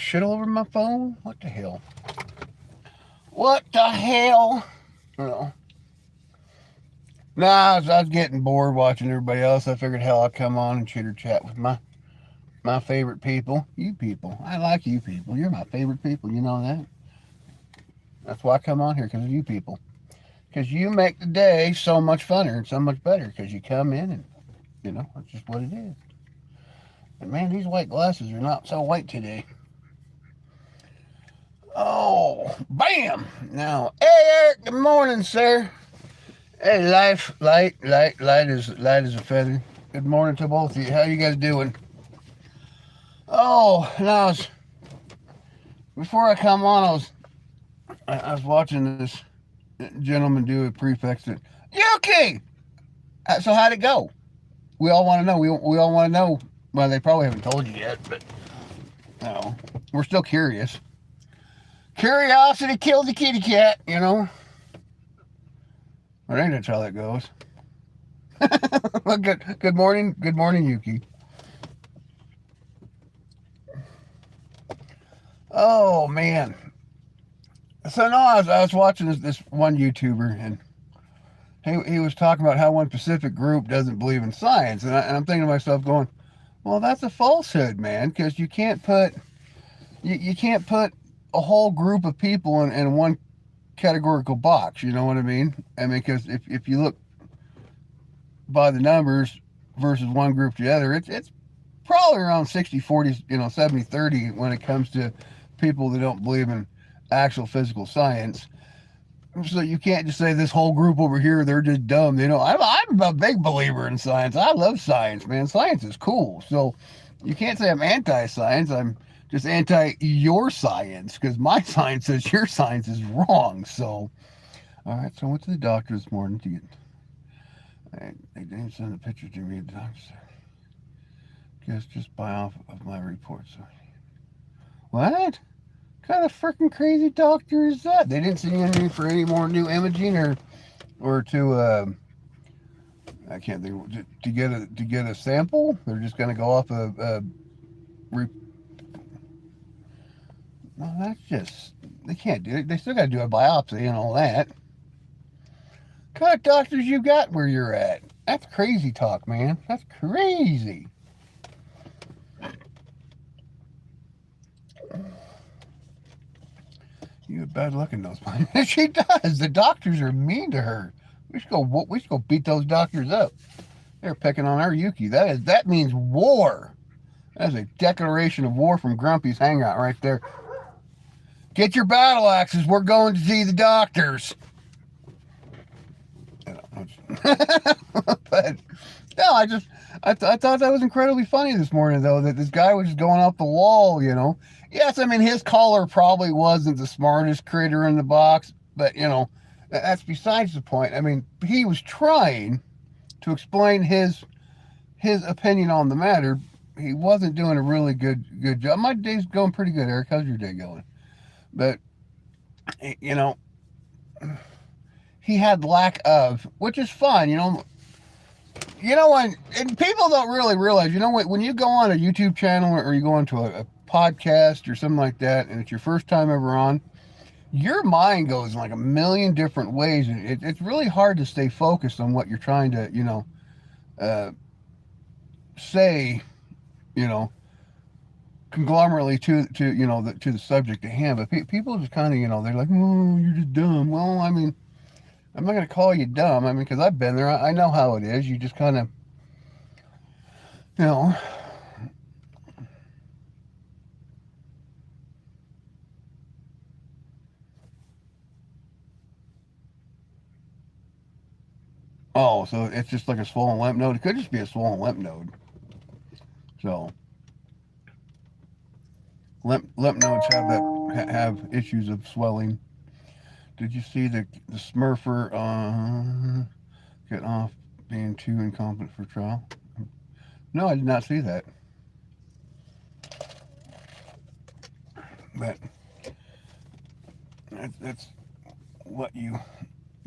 shit all over my phone? What the hell? What the hell? Well, nah, I was getting bored watching everybody else. I figured, hell, I'll come on and chitter chat with my favorite people. You people. I like you people. You're my favorite people. You know that? That's why I come on here, because of you people. Because you make the day so much funner and so much better. Because you come in and, that's just what it is. And man, these white glasses are not so white today. Oh, bam! Now, hey Eric, good morning, sir. Hey, light as a feather. Good morning to both of you. How you guys doing? Oh, now before I come on, I was watching this gentleman do a prefix that Yuki. So how'd it go? We all want to know. We all want to know. Well, they probably haven't told you yet, but no, we're still curious. Curiosity killed the kitty cat, But ain't that's how that goes. Well, good morning, Yuki. Oh man. So no, I was watching this one YouTuber, and he was talking about how one specific group doesn't believe in science, and I'm thinking to myself, going, well, that's a falsehood, man, because you can't put a whole group of people in one categorical box. You know what I mean? I mean, because if you look by the numbers versus one group to the other, it's probably around 60-40, 70-30 when it comes to people that don't believe in actual physical science. So you can't just say this whole group over here, they're just dumb. I'm a big believer in science. I love science, man. Science is cool. So you can't say I'm anti-science. I'm just anti your science, because my science says your science is wrong. So, all right. So I went to the doctor this morning to get. They didn't send a picture to me. The doctor said, "Guess just buy off of my report." So, what kind of freaking crazy doctor is that? They didn't send you anything for any more new imaging or to I can't think to get a sample. They're just going to go off a well, that's just, they can't do it. They still got to do a biopsy and all that. What kind of doctors you got where you're at? That's crazy talk, man. That's crazy. You have bad luck in those places. She does. The doctors are mean to her. We should go beat those doctors up. They're picking on our Yuki. That means war. That is a declaration of war from Grumpy's Hangout right there. Get your battle axes. We're going to see the doctors. But no, I thought that was incredibly funny this morning, though, that this guy was just going off the wall. Yes, I mean, his caller probably wasn't the smartest critter in the box, but that's besides the point. I mean, he was trying to explain his opinion on the matter. He wasn't doing a really good job. My day's going pretty good, Eric. How's your day going? But he had lack of, which is fine. When and people don't really realize, when you go on a YouTube channel or you go onto a podcast or something like that, and it's your first time ever on, your mind goes in like a million different ways, and it's really hard to stay focused on what you're trying to, say, conglomerately to the subject at hand. But people just kind of, they're like, oh, you're just dumb. Well, I mean, I'm not going to call you dumb. I mean, because I've been there. I know how it is. You just kind of, Oh, so it's just like a swollen lymph node. It could just be a swollen lymph node. So lymph nodes have issues of swelling. Did you see the Smurfer getting off being too incompetent for trial? No, I did not see that. But that's what you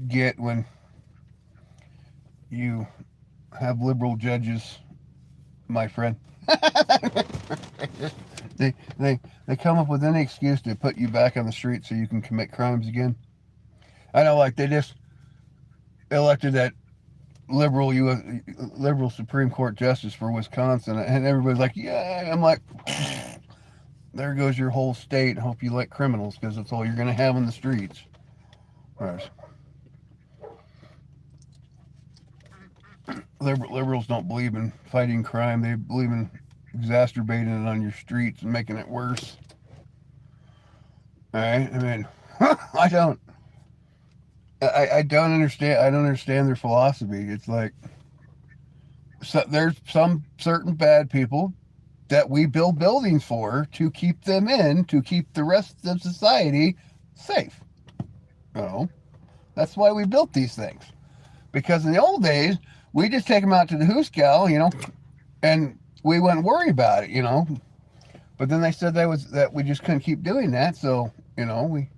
get when you have liberal judges, my friend. They come up with any excuse to put you back on the street so you can commit crimes again. I know, like they just elected that liberal Supreme Court justice for Wisconsin, and everybody's like, "Yeah." I'm like, there goes your whole state. Hope you like criminals because that's all you're gonna have in the streets. Right. Liberals don't believe in fighting crime. They believe in exacerbating it on your streets and making it worse. All right. I mean, I don't. I don't understand. I don't understand their philosophy. It's like there's some certain bad people that we build buildings for to keep them in, to keep the rest of society safe. No, that's why we built these things. Because in the old days, we just take them out to the hoosgow, and we wouldn't worry about it. But then they said that we just couldn't keep doing that, so we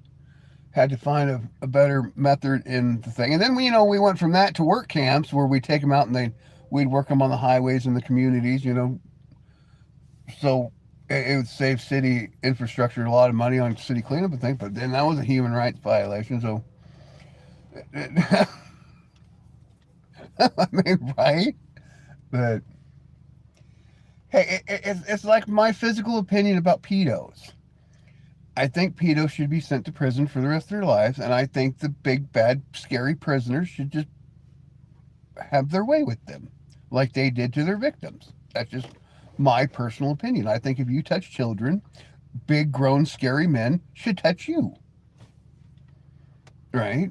had to find a better method in the thing. And then we went from that to work camps where we'd take them out and we'd work them on the highways in the communities, so it would save city infrastructure a lot of money on city cleanup and things. But then that was a human rights violation, so. I mean, right? But hey, it's like my physical opinion about pedos. I think pedos should be sent to prison for the rest of their lives, and I think the big, bad, scary prisoners should just have their way with them, like they did to their victims. That's just my personal opinion. I think if you touch children, big, grown, scary men should touch you. Right?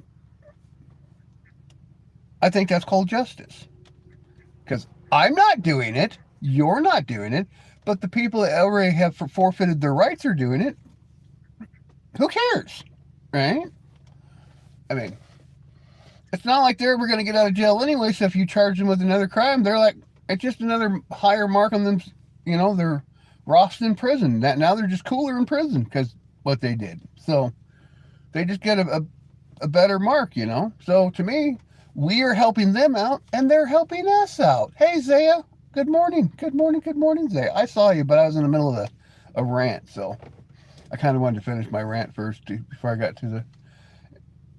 I think that's called justice. Because I'm not doing it, you're not doing it, but the people that already have forfeited their rights are doing it. Who cares? Right? I mean, it's not like they're ever going to get out of jail anyway, so if you charge them with another crime, they're like, it's just another higher mark on them. They're rostered in prison. Now they're just cooler in prison because what they did. So they just get a better mark, So to me, we are helping them out, and they're helping us out. Hey, Zaya. Good morning. Good morning. Good morning, Zaya. I saw you, but I was in the middle of a rant, so I kind of wanted to finish my rant first before I got to the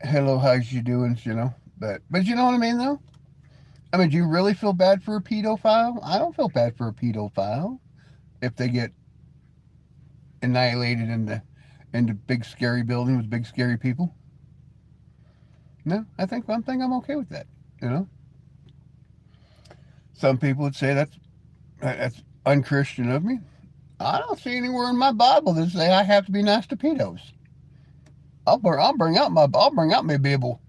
hello, how's you doing, But you know what I mean, though? I mean, do you really feel bad for a pedophile? I don't feel bad for a pedophile if they get annihilated in the big, scary building with big, scary people. No, I think I'm okay with that, Some people would say that's unchristian of me. I don't see anywhere in my Bible that say I have to be nice to pedos. I'll bring out my Bible.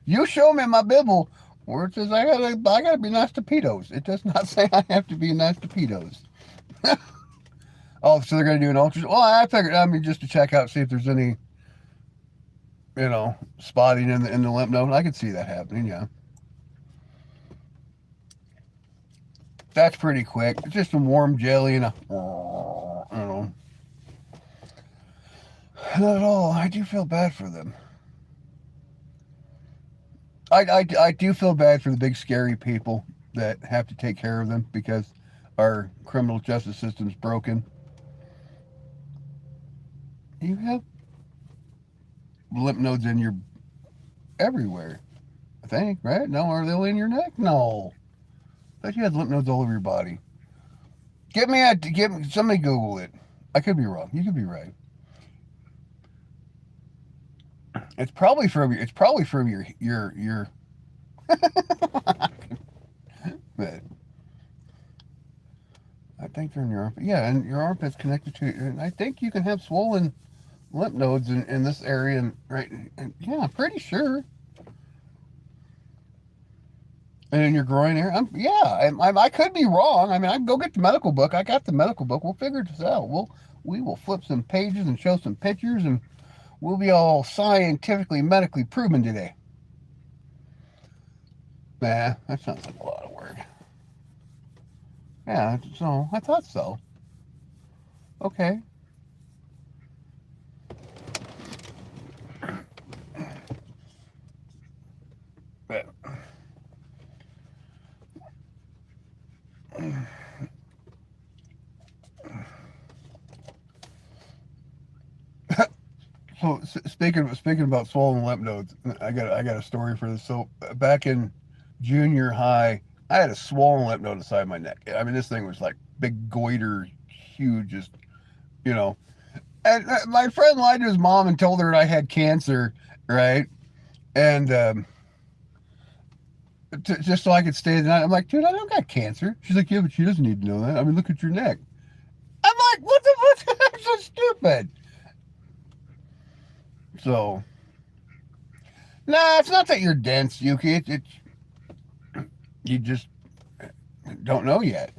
You show me my Bible where it says I gotta be nice to pedos. It does not say I have to be nice to pedos. Oh, so they're gonna do an ultrasound. Well, I figured. I mean, just to check out, see if there's any, spotting in the lymph node. I could see that happening. Yeah. That's pretty quick. It's just some warm jelly and not at all. I do feel bad for them. I do feel bad for the big scary people that have to take care of them because our criminal justice system's broken. You have lymph nodes in your everywhere, I think, right? No, are they only in your neck? No. I thought you had lymph nodes all over your body. Somebody Google it. I could be wrong. You could be right. It's probably from your but I think they're in your armpit. Yeah, and your armpit's connected to it. And I think you can have swollen lymph nodes in this area and right yeah, I'm pretty sure. And in your groin area. I could be wrong. I mean, I can go get the medical book. I got the medical book. We'll figure this out. We will flip some pages and show some pictures, and we'll be all scientifically, medically proven today. Nah, that sounds like a lot of work. Yeah, so I thought so. Okay. But So speaking about swollen lymph nodes, I got a story for this. So back in junior high, I had a swollen lymph node inside my neck. I mean, this thing was like big goiter, huge, just you know. And my friend lied to his mom and told her I had cancer, right? And just so I could stay the night. I'm like, dude, I don't got cancer. She's like, yeah, but she doesn't need to know that. I mean, look at your neck. I'm like, what the fuck? That's so stupid. So, nah, it's not that you're dense, Yuki. You just don't know yet,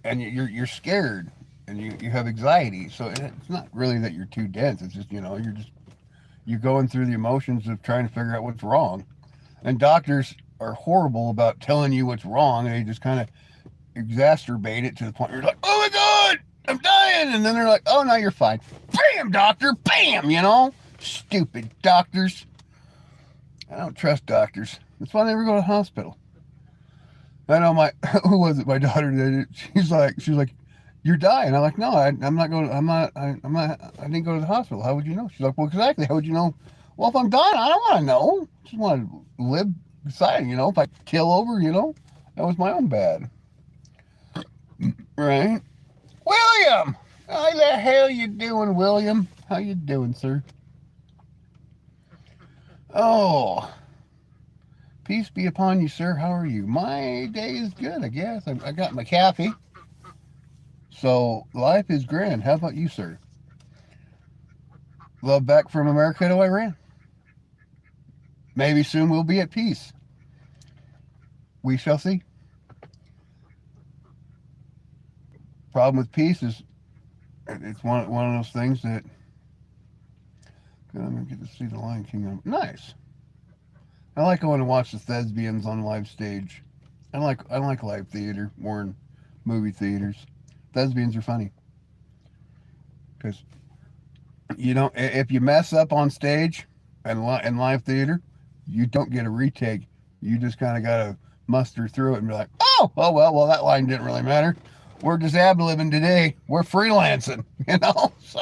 and you're scared, and you have anxiety. So it's not really that you're too dense. It's just you're going through the emotions of trying to figure out what's wrong. And doctors are horrible about telling you what's wrong. They just kind of exacerbate it to the point where you're like, oh my God, I'm dying. And then they're like, oh, no, you're fine. Bam, doctor, bam, Stupid doctors. I don't trust doctors. That's why I never go to the hospital. I know who was it? My daughter did it. She's like, you're dying. I'm like, no, I'm not going. I didn't go to the hospital. How would you know? She's like, well, exactly. How would you know? Well, if I'm dying, I don't want to know. I just want to live beside. If I kill over, that was my own bad. Right, William. How the hell you doing, William? How you doing, sir? Oh. Peace be upon you, sir. How are you? My day is good, I guess. I got my coffee. So, life is grand. How about you, sir? Love back from America to Iran. Maybe soon we'll be at peace. We shall see. Problem with peace is it's one of those things that I'm going to get to see the Lion King. Nice. I like going to watch the thespians on live stage. I like live theater more than movie theaters. Thespians are funny because if you mess up on stage and in live theater, you don't get a retake. You just kind of got to muster through it and be like, oh well, that line didn't really matter. We're just ad-libbing today. We're freelancing, So.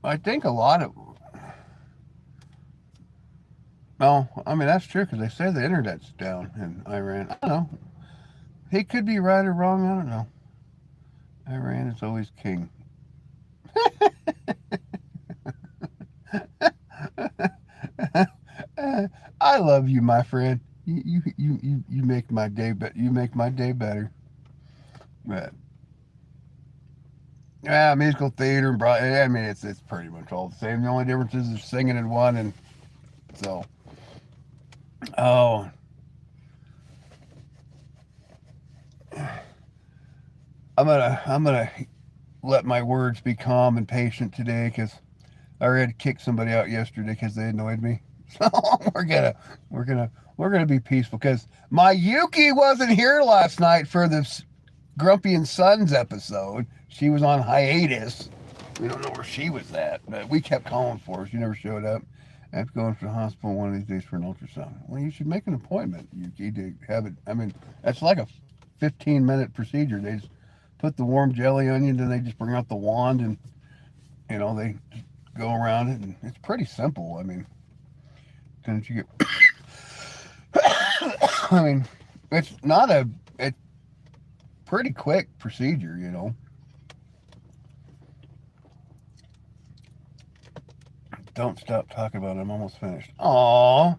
I think a lot of. No, I mean that's true because they say the internet's down in Iran. I don't know. He could be right or wrong. I don't know. Iran is always king. I love you, my friend. You make my day, but you make my day better. But yeah, musical theater and Broadway. I mean, it's pretty much all the same. The only difference is they're singing in one, and so. Oh. I'm gonna let my words be calm and patient today because I already kicked somebody out yesterday because they annoyed me. So we're gonna be peaceful because my Yuki wasn't here last night for the Grumpy and Sons episode. She was on hiatus. We don't know where she was at, but we kept calling for her. She never showed up. I have to go into the hospital one of these days for an ultrasound. Well, you should make an appointment, Yuki, to have it. I mean, that's like a 15-minute procedure. They just put the warm jelly on you, and then they just bring out the wand, and they just go around it, and it's pretty simple. I mean, didn't you get? I mean, it's pretty quick procedure, Don't stop talking about it. I'm almost finished. Aww.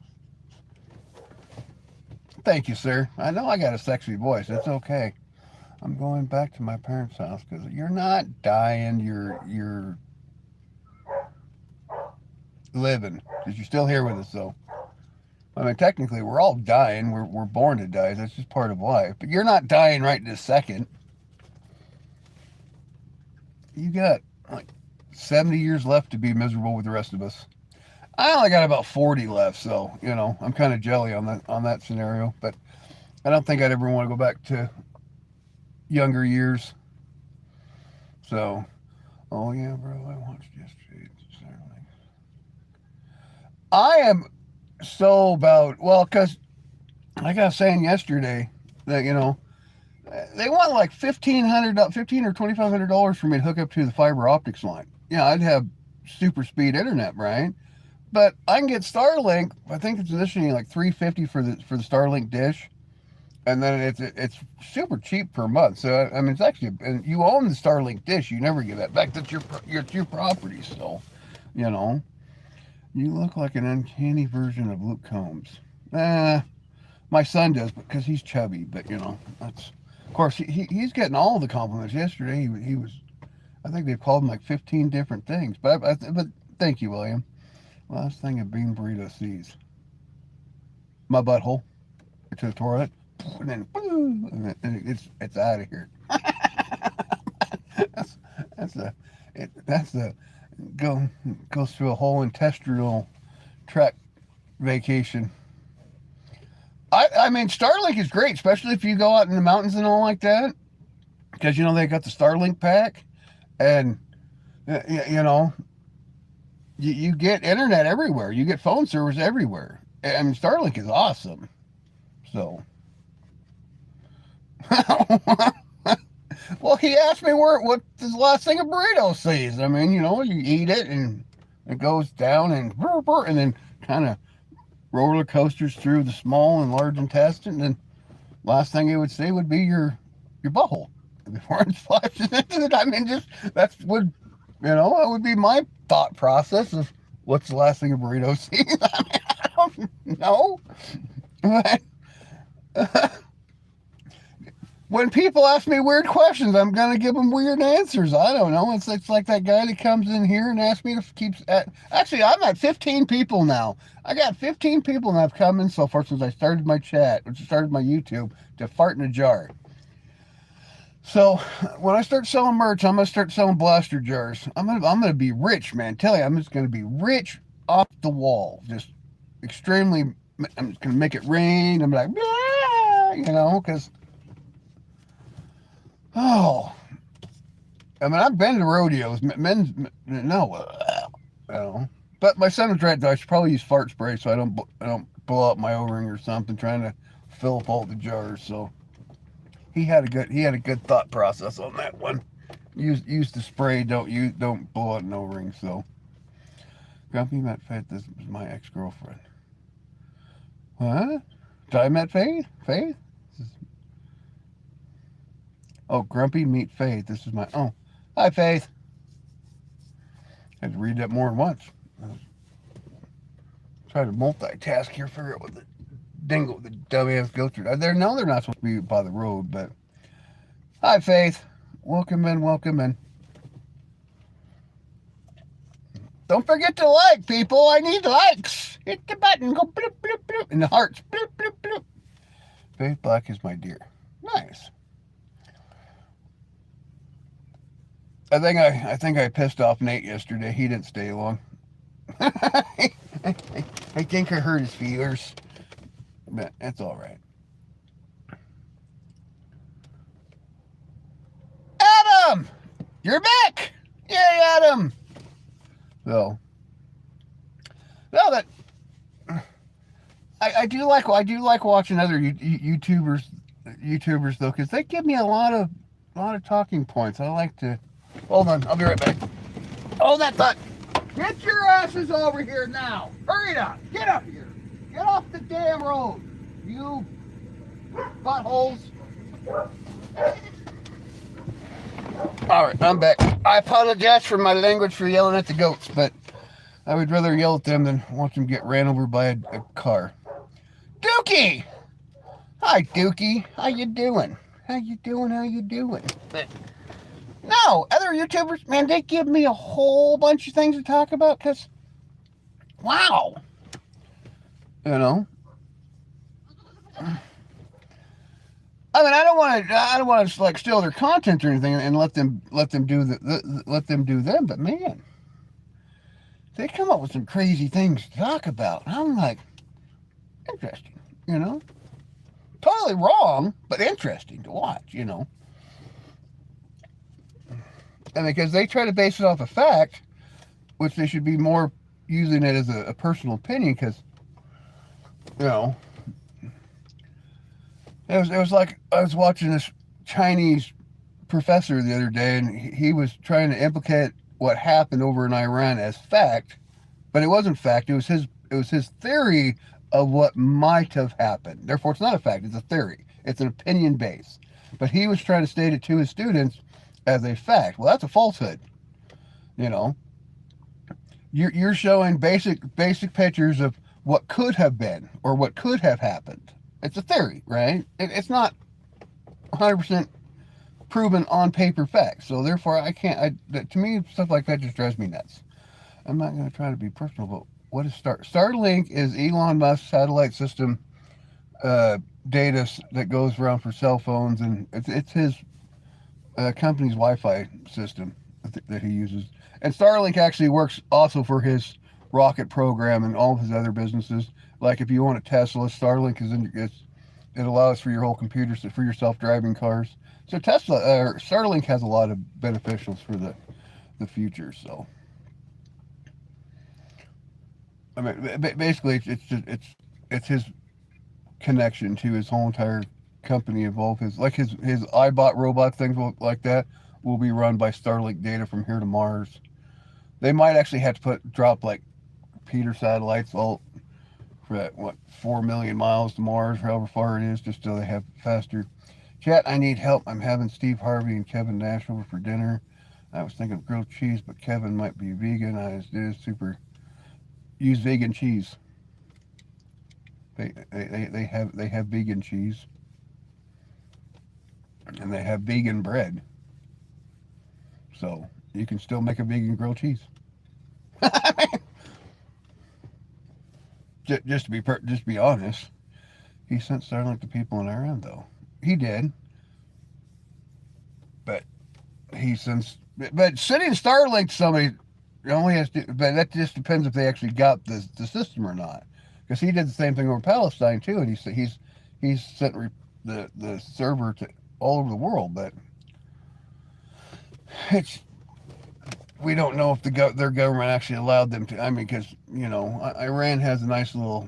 Thank you, sir. I know I got a sexy voice. It's okay. I'm going back to my parents' house because you're not dying. You're living because you're still here with us, though. I mean, technically, we're all dying. We're born to die. That's just part of life. But you're not dying right this second. You got like 70 years left to be miserable with the rest of us. I only got about 40 left, so I'm kind of jelly on that scenario. But I don't think I'd ever want to go back to younger years. So, oh yeah, bro, I watched yesterday. I am so about because like I was saying yesterday, that they want like $1,500, or $2,500 for me to hook up to the fiber optics line. Yeah, I'd have super speed internet, right? But I can get Starlink. I think it's initially like $350 for the Starlink dish, and then it's super cheap per month. So I mean, it's actually, and you own the Starlink dish. You never give that back. That's your property. So, you know, you look like an uncanny version of Luke Combs. My son does because he's chubby. But that's, of course, he's getting all the compliments. Yesterday he was. I think they called him like 15 different things. But thank you, William. Last thing a bean burrito sees. My butthole to the toilet, and then it's out of here. that's that's a goes through a whole intestinal tract vacation. I mean, Starlink is great, especially if you go out in the mountains and all like that, because they got the Starlink pack, and you know you get internet everywhere. You get phone service everywhere. I mean, Starlink is awesome. So, well, he asked me what the last thing a burrito sees. I mean, you eat it and it goes down and then kind of roller coasters through the small and large intestine. And last thing it would see would be your butthole before it splashes into it. I mean, that would be my thought process of what's the last thing a burrito sees. I mean, I don't know. But when people ask me weird questions, I'm gonna give them weird answers. I don't know. It's like that guy that comes in here and asks me to keep. Actually, I'm at 15 people now. I got 15 people that have come in so far since I started my chat, which started my YouTube, to fart in a jar. So when I start selling merch, I'm gonna start selling blaster jars. I'm gonna be rich, man. Tell you, I'm just gonna be rich off the wall. Just extremely. I'm just gonna make it rain. I'm like, because. Oh, I mean, I've been to rodeos. But my son was right though. I should probably use fart spray so I don't blow up my O-ring or something trying to fill up all the jars. So he had a good thought process on that one. Use the spray. Don't blow out an O-ring. So Grumpy met Faith. This was my ex-girlfriend. What? Did I met Faith? Faith? Oh, Grumpy meet Faith. This is my. Oh, hi, Faith. I had to read that more than once. Try to multitask here, figure out what the dumbass go through. They're not supposed to be by the road, but. Hi, Faith. Welcome in. Don't forget to like, people. I need likes. Hit the button. Go bloop, bloop, bloop. And the hearts. Bloop, bloop, bloop. Faith Black is my dear. Nice. I think I pissed off Nate yesterday. He didn't stay long. I think I hurt his feelers, but that's all right. Adam, you're back! Yay, Adam! So, no, that I do like watching other YouTubers though, because they give me a lot of talking points. I like to. Hold on, I'll be right back. Hold that thought. Get your asses over here now. Hurry up. Get up here. Get off the damn road. You buttholes. All right, I'm back. I apologize for my language for yelling at the goats, but I would rather yell at them than watch them get ran over by a car. Dookie! Hi, Dookie. How you doing? No, other YouTubers, man, they give me a whole bunch of things to talk about because, wow. I mean, I don't want to like steal their content or anything and let them do them. But man, they come up with some crazy things to talk about. And I'm like, interesting, totally wrong, but interesting to watch, And because they try to base it off a fact, which they should be more using it as a personal opinion, because, It was like I was watching this Chinese professor the other day, and he was trying to implicate what happened over in Iran as fact, but it wasn't fact. It was his theory of what might have happened. Therefore, it's not a fact. It's a theory. It's an opinion base. But he was trying to state it to his students as a fact. Well, that's a falsehood. You know, you're showing basic pictures of what could have been or what could have happened. It's a theory, right? It's not 100% proven on paper facts. So therefore, I can't. To me, stuff like that just drives me nuts. I'm not going to try to be personal, but what is Starlink is Elon Musk's satellite system uh, data that goes around for cell phones, and it's his company's Wi-Fi system that he uses. And Starlink actually works also for his rocket program and all of his other businesses. Like if you want a Tesla, Starlink it allows for your whole computer, for your self-driving cars. So Starlink has a lot of beneficials for the future. So I mean, basically, it's his connection to his whole entire company of all his iBot robot things like that will be run by Starlink data from here to Mars. They might actually have to drop like Peter satellites all for that 4 million miles to Mars, however far it is, just so they have faster. Chat, I need help. I'm having Steve Harvey and Kevin Nash over for dinner. I was thinking of grilled cheese, but Kevin might be vegan. I just super use vegan cheese. They have vegan cheese, and they have vegan bread. So you can still make a vegan grilled cheese. just to be honest, he sent Starlink to people in Iran, though. He did, but he sends. But sending Starlink to somebody only has to. But that just depends if they actually got the system or not. Because he did the same thing over Palestine too, and he's sent the server to all over the world. But it's we don't know if their government actually allowed them to. I mean, because Iran has a nice little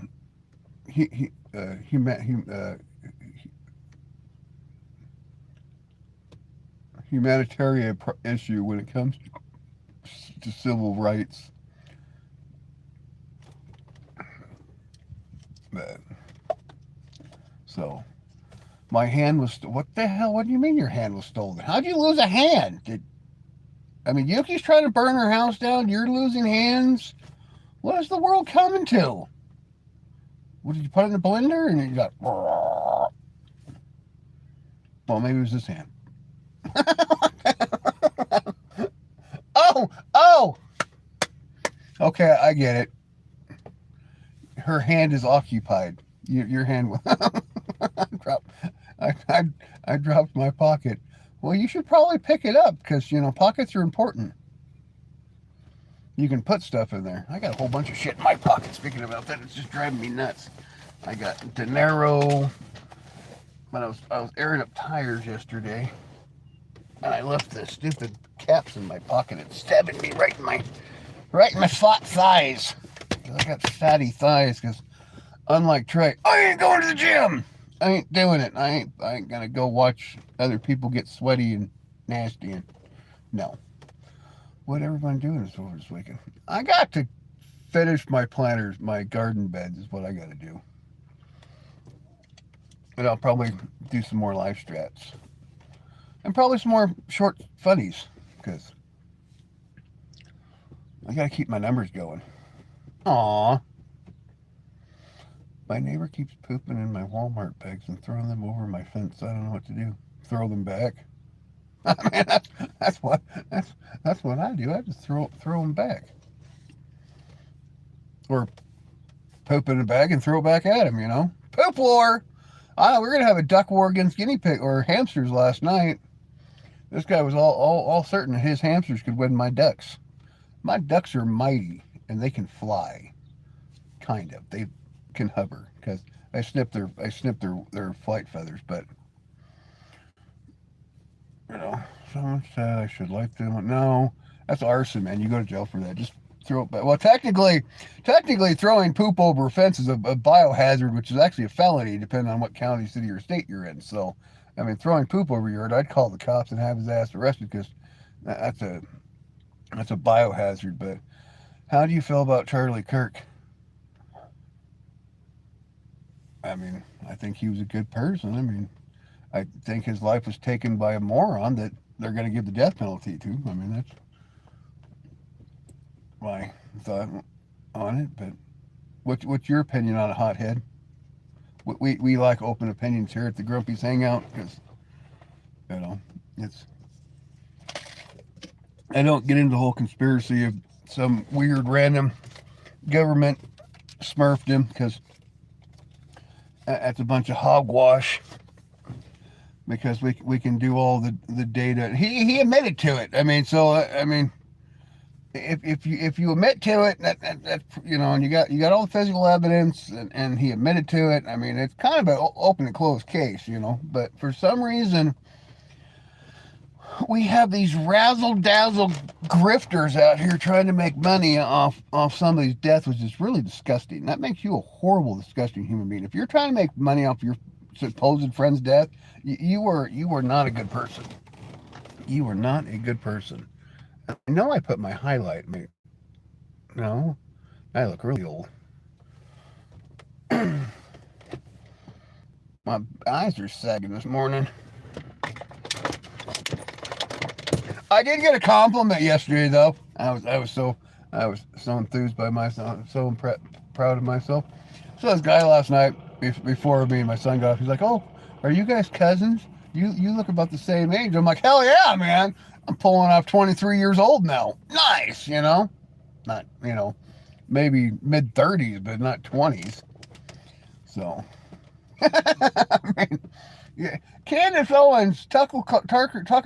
humanitarian issue when it comes to civil rights. But, so my hand was. What the hell? What do you mean your hand was stolen? How'd you lose a hand? Yuki's trying to burn her house down. You're losing hands. What is the world coming to? What did you put it in the blender and you got? Well, maybe it was this hand. Oh. Okay, I get it. Her hand is occupied. Your hand. I dropped my pocket. Well, you should probably pick it up because pockets are important. You can put stuff in there. I got a whole bunch of shit in my pocket. Speaking about that, it's just driving me nuts. I got dinero. But I was airing up tires yesterday, and I left the stupid caps in my pocket. It's stabbing me right in my fat thighs. I got fatty thighs because, unlike Trey, I ain't going to the gym. I ain't doing it. I ain't gonna go watch other people get sweaty and nasty. And no, what everyone doing is over this weekend. I got to finish my planters, my garden beds is what I got to do. And I'll probably do some more live strats and probably some more short funnies because I got to keep my numbers going. Aww. My neighbor keeps pooping in my Walmart bags and throwing them over my fence. I don't know what to do. Throw them back. I mean, that's what I do. I just throw them back, or poop in a bag and throw it back at him. Poop war. We're gonna have a duck war against guinea pig or hamsters last night. This guy was all certain that his hamsters could win my ducks. My ducks are mighty and they can fly. Kind of. They can hover because I snipped their flight feathers, but someone said I should light them. No, that's arson, man. You go to jail for that. Just throw it back. Well, technically, throwing poop over a fence is a biohazard, which is actually a felony, depending on what county, city, or state you're in. So, I mean, throwing poop over your yard, I'd call the cops and have his ass arrested because that's a biohazard. But how do you feel about Charlie Kirk? I mean, I think he was a good person. I mean, I think his life was taken by a moron that they're going to give the death penalty to. I mean, that's my thought on it. But what's your opinion on a hothead? We like open opinions here at the Grumpy's Hangout because it's I don't get into the whole conspiracy of some weird random government smurfed him because that's a bunch of hogwash. Because we can do all the data. He admitted to it. I mean, so I mean, if you admit to it, that and you got all the physical evidence, and he admitted to it. I mean, it's kind of an open and closed case, But for some reason, we have these razzle dazzle grifters out here trying to make money off somebody's death, which is really disgusting. That makes you a horrible, disgusting human being. If you're trying to make money off your supposed friend's death, you are not a good person. You are not a good person. I know I put my highlight. No, I look really old. My eyes are sagging this morning. I did get a compliment yesterday, though. I was so enthused by myself, so proud of myself. So this guy last night, before me and my son got off, he's like, "Oh, are you guys cousins? You look about the same age." I'm like, "Hell yeah, man! I'm pulling off 23 years old now. Nice, not maybe mid 30s, but not 20s." So, I mean, yeah. Candace Owens, Tucker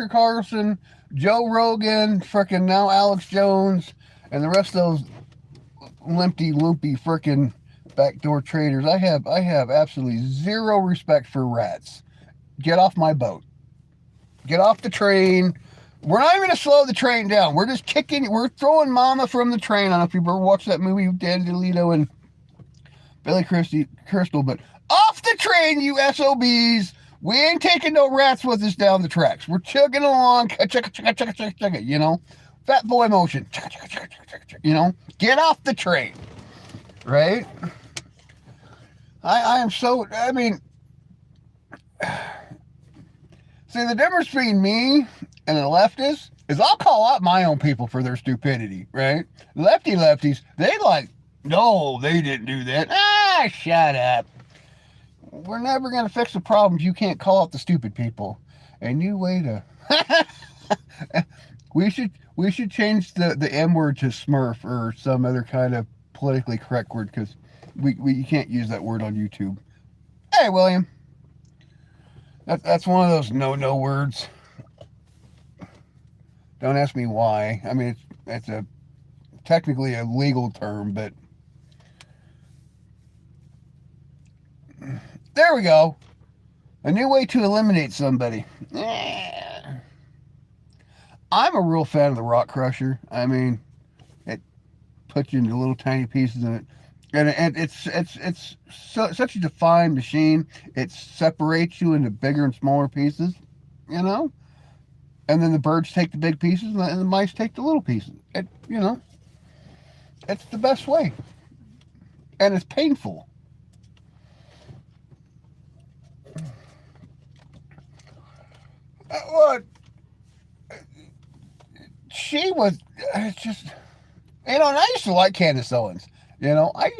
Carlson, Joe Rogan, frickin' now Alex Jones, and the rest of those loopy frickin' backdoor traders. I have absolutely zero respect for rats. Get off my boat. Get off the train. We're not even going to slow the train down. We're just we're throwing mama from the train. I don't know if you've ever watched that movie with Dan DeLito and Billy Crystal, but off the train, you SOBs. We ain't taking no rats with us down the tracks. We're chugging along, fat boy motion, get off the train, right? I am so, I mean, see, the difference between me and a leftist is I'll call out my own people for their stupidity, right? Lefties, they like, no, they didn't do that. Ah, shut up. We're never going to fix the problems. You can't call out the stupid people. And you wait we should change the M word to Smurf or some other kind of politically correct word because you can't use that word on YouTube. Hey, William. That's one of those no words. Don't ask me why. I mean, it's technically a legal term, but there we go. A new way to eliminate somebody. I'm a real fan of the Rock Crusher. I mean, it puts you into little tiny pieces in it. And it's such a defined machine. It separates you into bigger and smaller pieces, And then the birds take the big pieces and the mice take the little pieces. It's the best way. And it's painful. What? She was just, and I used to like Candace Owens. I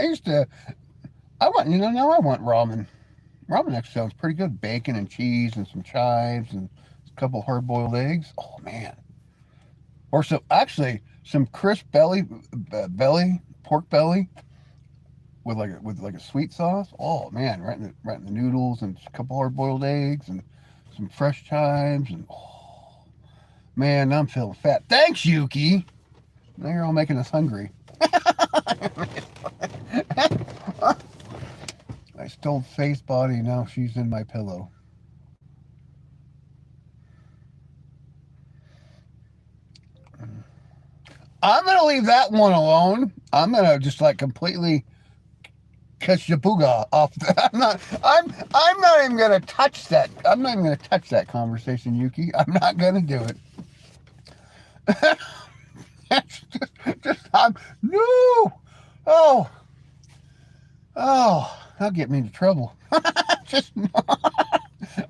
used to, I want, now I want ramen. Ramen actually sounds pretty good. Bacon and cheese and some chives and a couple hard-boiled eggs. Oh, man. Or some crisp pork belly with like a sweet sauce. Oh, man, right in the noodles and a couple hard-boiled eggs and some fresh chives and man, I'm feeling fat. Thanks, Yuki. Now you're all making us hungry. I stole Faith's body. Now she's in my pillow. I'm gonna leave that one alone. I'm gonna just like completely catch the booga off. I'm not even gonna touch that. I'm not even gonna touch that conversation, Yuki. I'm not gonna do it. I'm no. Oh, that'll get me into trouble. just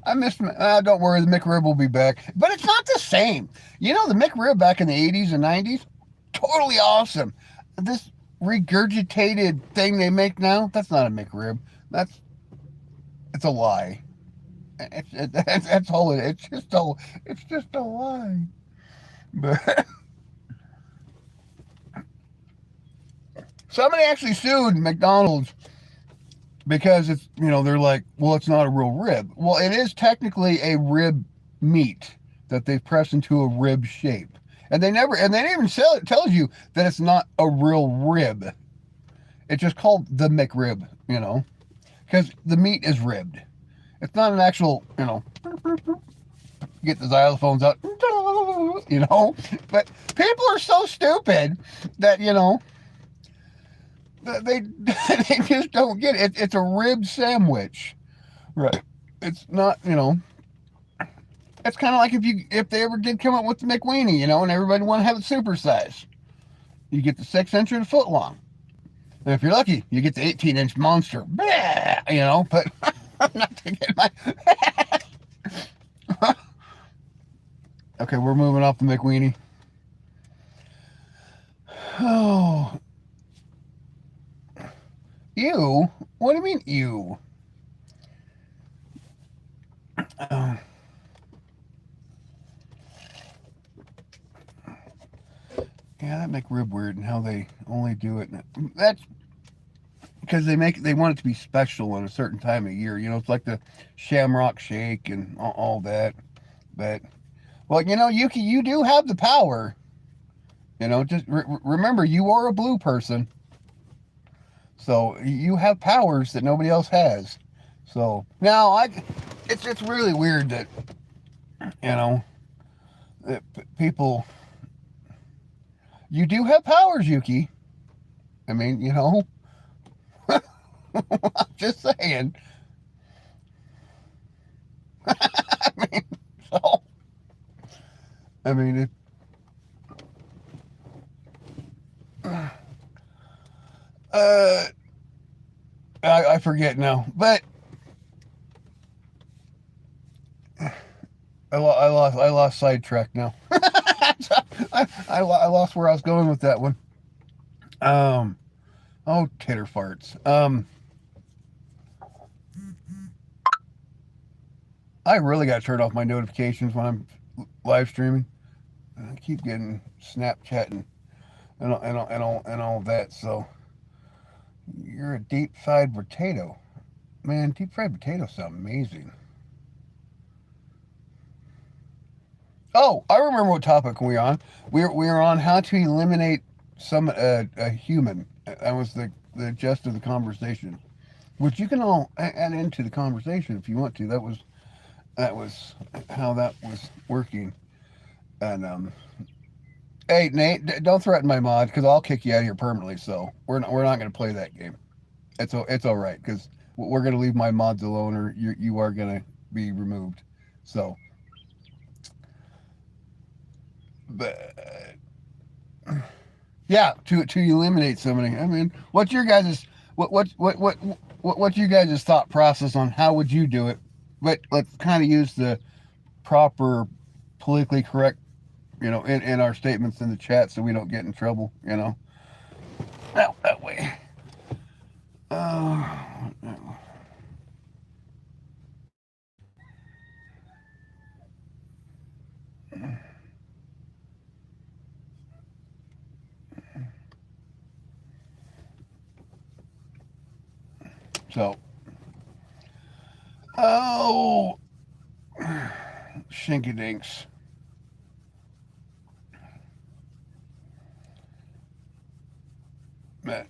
I miss. Don't worry, the McRib will be back, but it's not the same. You know, the McRib back in the '80s and '90s, totally awesome. This regurgitated thing they make now, that's not a McRib. That's it's a lie. That's all it. It's just a lie. But somebody actually sued McDonald's because it's they're like, well, it's not a real rib. Well, it is technically a rib meat that they've pressed into a rib shape, and they didn't even sell it. Tells you that it's not a real rib. It's just called the McRib, because the meat is ribbed. It's not an actual, get the xylophones out, But people are so stupid that they they just don't get it. It's a rib sandwich, right? It's not, It's kind of like if they ever did come up with the McWeenie, and everybody want to have it supersized. You get the 6-inch or the foot long. And if you're lucky, you get the 18-inch monster. Blah, but I'm not taking my. Okay, we're moving off the McWeenie. Oh. Ew? What do you mean, ew? Oh. Yeah, that McRib weird and how they only do it. That's because they want it to be special at a certain time of year. It's like the Shamrock Shake and all that. But, well, Yuki, you do have the power. Just remember, you are a blue person. So you have powers that nobody else has. So now it's really weird that, that people, you do have powers, Yuki. I mean, I'm just saying. So, I mean, I forget now, but I lost sidetrack now. I lost where I was going with that one. Oh, titter farts. I really got to turn off my notifications when I'm live streaming. I keep getting Snapchat and all that. So you're a deep fried potato, man. Deep fried potatoes sound amazing. Oh, I remember what topic we were on. We were on how to eliminate a human. That was the gist of the conversation, which you can all add into the conversation if you want to. That was how that was working. And hey Nate, don't threaten my mod because I'll kick you out of here permanently. So we're not going to play that game. It's all right because we're going to leave my mods alone, or you are going to be removed. So, but yeah, to eliminate somebody. I mean, what's your guys' what's your guys' thought process on how would you do it? But let's kind of use the proper politically correct, in our statements in the chat so we don't get in trouble, that way. So, oh, shinkadinks. But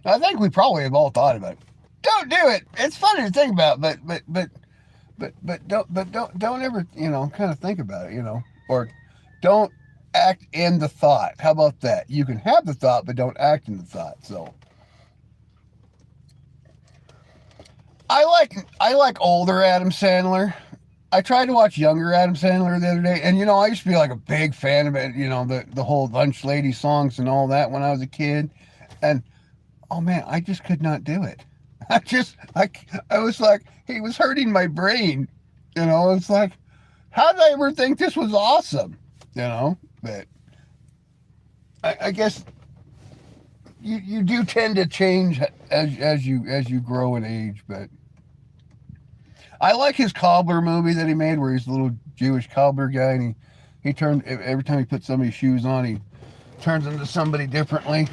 I think we probably have all thought about it. Don't do it. It's funny to think about, but don't ever, kind of think about it, or don't act in the thought. How about that? You can have the thought, but don't act in the thought. So I like older Adam Sandler. I tried to watch younger Adam Sandler the other day, and I used to be like a big fan of it. The whole Lunch Lady songs and all that when I was a kid, and oh man, I just could not do it. I was like, he was hurting my brain. It's like, how did I ever think this was awesome? But I guess you do tend to change as you grow in age. But I like his cobbler movie that he made, where he's a little Jewish cobbler guy, and he turned every time he puts somebody's shoes on, he turns into somebody differently.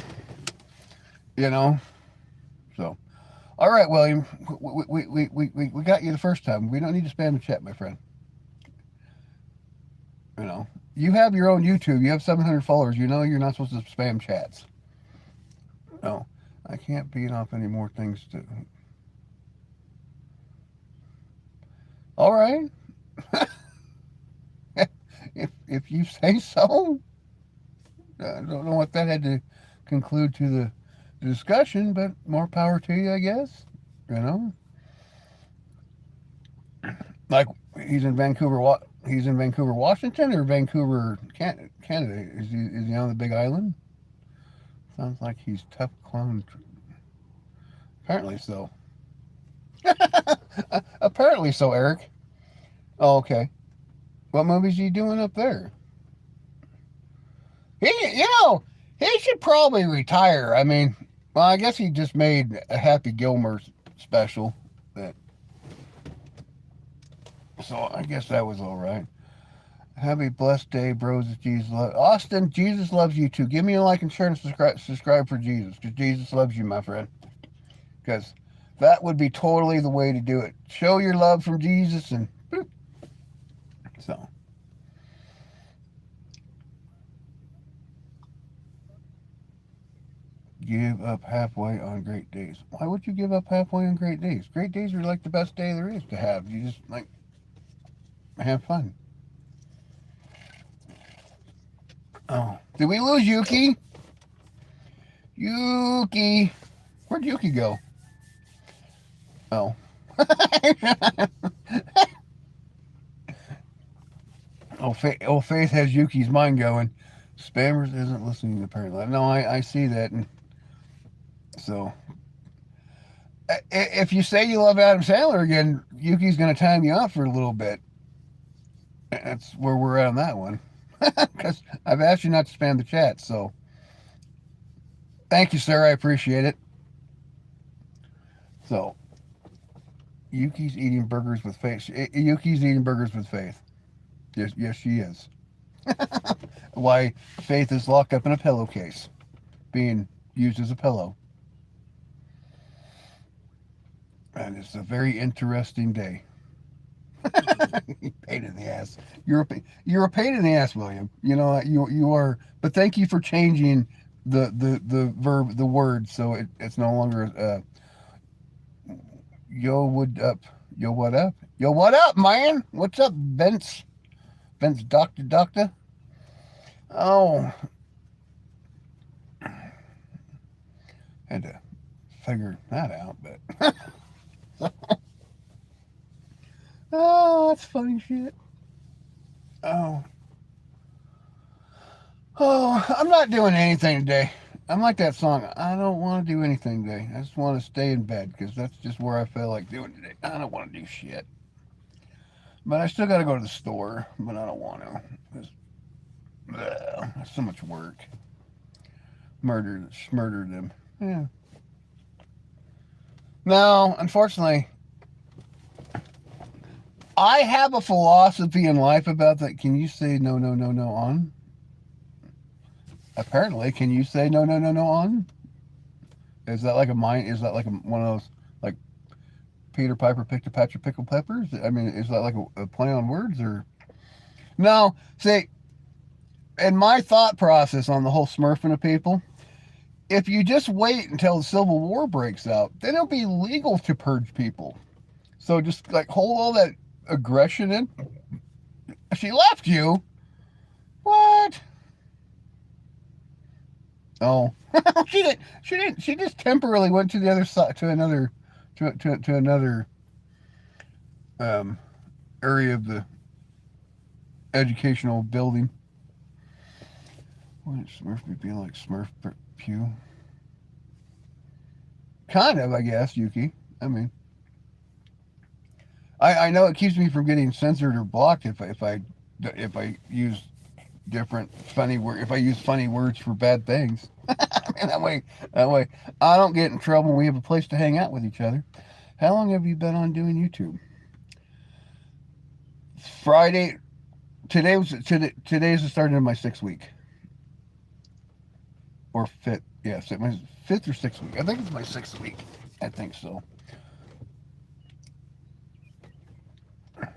So. All right, William, we got you the first time. We don't need to spam the chat, my friend. You have your own YouTube. You have 700 followers. You're not supposed to spam chats. No, I can't beat off any more things to. All right. if you say so. I don't know what that had to conclude to the discussion, but more power to you, I guess. Like he's in Vancouver, Washington, or Vancouver, Canada. Is he on the Big Island? Sounds like he's tough clone. Apparently so. Apparently so, Eric. Oh, okay. What movies are you doing up there? He should probably retire. I mean, well, I guess he just made a Happy Gilmore special. So I guess that was all right. Have a blessed day, bros. Jesus loves Austin. Jesus loves you too. Give me a like and share and subscribe for Jesus, because Jesus loves you, my friend. Because that would be totally the way to do it. Show your love from Jesus, and boop. So. Give up halfway on great days. Why would you give up halfway on great days? Great days are like the best day there is to have. You just have fun. Oh, did we lose Yuki? Yuki, where'd Yuki go? Oh. Faith has Yuki's mind going. Spammers isn't listening apparently. No, I see that, and so if you say you love Adam Sandler again, Yuki's going to time you out for a little bit. That's where we're at on that one. Because I've asked you not to spam the chat, so thank you, sir. I appreciate it. So, Yuki's eating burgers with faith. Yuki's eating burgers with faith. Yes, she is. Why, Faith is locked up in a pillowcase, being used as a pillow. And it's a very interesting day. Pain in the ass. You're a pain in the ass, William. You are. But thank you for changing the verb, the word, so it's no longer yo what up, yo what up, man? What's up, Vince? Doctor. Oh, had to figure that out, but. Oh, that's funny shit. Oh, I'm not doing anything today. I'm like that song. I don't want to do anything today. I just want to stay in bed, because that's just where I feel like doing today. I don't want to do shit. But I still got to go to the store, but I don't want to. That's so much work. Murdered them. Yeah. No, unfortunately, I have a philosophy in life about that. Can you say no on? Apparently, can you say no on? Is that like one of those, like, Peter Piper picked a patch of pickled peppers? I mean, is that like a play on words, or? No, see, in my thought process on the whole smurfing of people, if you just wait until the Civil War breaks out, then it'll be legal to purge people. So just hold all that aggression in. She left you? What? Oh, she didn't. She didn't. She just temporarily went to the other side, to another, to another um, area of the educational building. What Smurf be like Smurf Pew? Kind of, I guess, Yuki. I mean, I know it keeps me from getting censored or blocked if I use different funny word if I use funny words for bad things. And that way I don't get in trouble. We have a place to hang out with each other. How long have you been on doing YouTube? Friday. Today's the start of my 6th week or fifth. Yes, it was 5th or 6th week. I think it's my 6th week. I think so.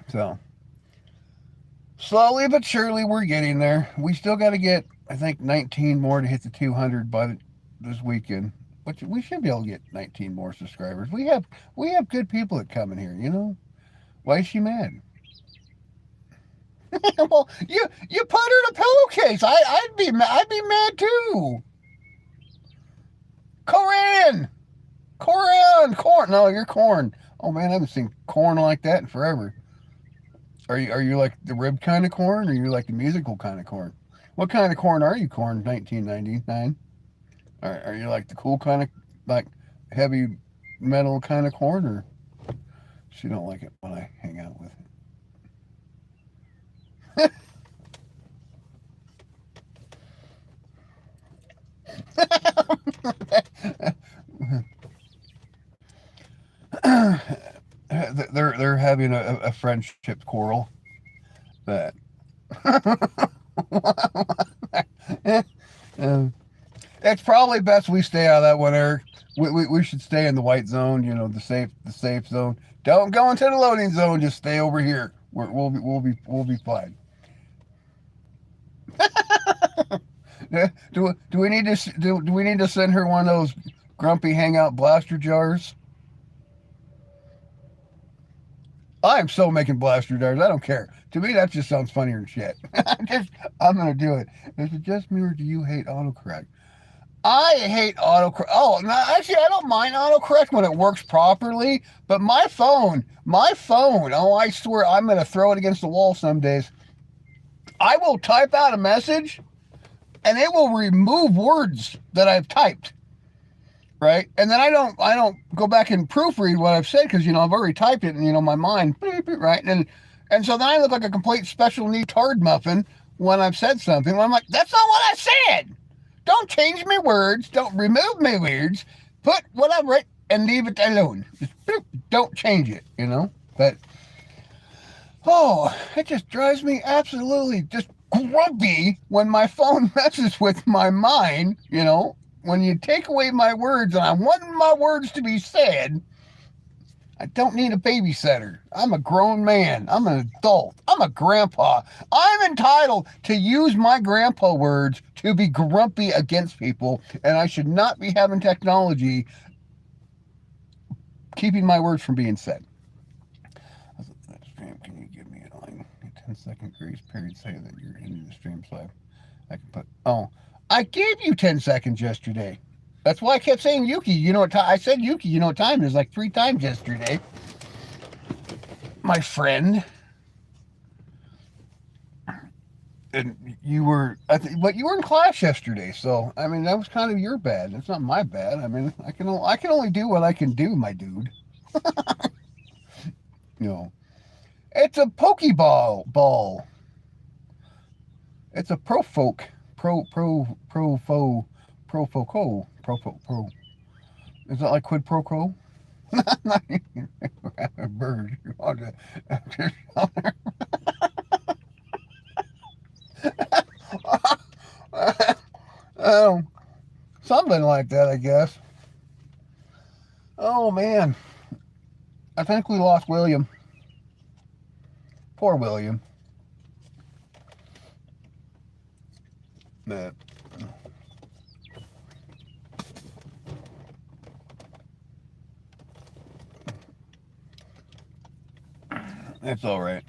So slowly but surely we're getting there. We still got to get, I think, 19 more to hit the 200 this weekend. Which we should be able to get 19 more subscribers. We have good people that come in here. Why is she mad? Well, you put her in a pillowcase. I'd be mad too. Corinne, corn. No, you're corn. Oh man, I haven't seen corn like that in forever. Are you like the rib kind of corn, or are you like the musical kind of corn? What kind of corn are you, corn 1999? Are you like the cool kind of, like, heavy metal kind of corn, or she don't like it when I hang out with it? They're having a friendship quarrel that uh, it's probably best we stay out of that one, Eric. We should stay in the white zone, the safe zone. Don't go into the loading zone. Just stay over here. We'll be fine. Do we need to send her one of those grumpy hangout blaster jars? I am so making blaster jars. I don't care. To me, that just sounds funnier than shit. I'm gonna do it. Is it just me, or do you hate autocorrect? I hate autocorrect. Oh, no, actually, I don't mind autocorrect when it works properly. But my phone. Oh, I swear, I'm gonna throw it against the wall some days. I will type out a message, and it will remove words that I've typed. Right, and then I don't go back and proofread what I've said, because I've already typed it, and my mind, right, and so then I look like a complete special needs hard muffin when I've said something. When I'm like, that's not what I said. Don't change my words. Don't remove my words. Put what I've written and leave it alone. Just don't change it. But it just drives me absolutely just grumpy when my phone messes with my mind. When you take away my words and I want my words to be said, I don't need a babysitter. I'm a grown man. I'm an adult. I'm a grandpa. I'm entitled to use my grandpa words to be grumpy against people, and I should not be having technology keeping my words from being said. Stream, can you give me a 10-second grace period? Say that you're into the stream, so I can put. Oh, I gave you 10 seconds yesterday. That's why I kept saying Yuki. You know what time? I said Yuki. You know what time it is? Like 3 times yesterday. My friend. And but you were in class yesterday, so I mean that was kind of your bad. It's not my bad. I mean I can only do what I can do, my dude. It's a Pokeball ball. It's a pro. Is that like quid pro quo? A bird. um, Something like that, I guess. Oh man, I think we lost William. Poor William. But it's all right.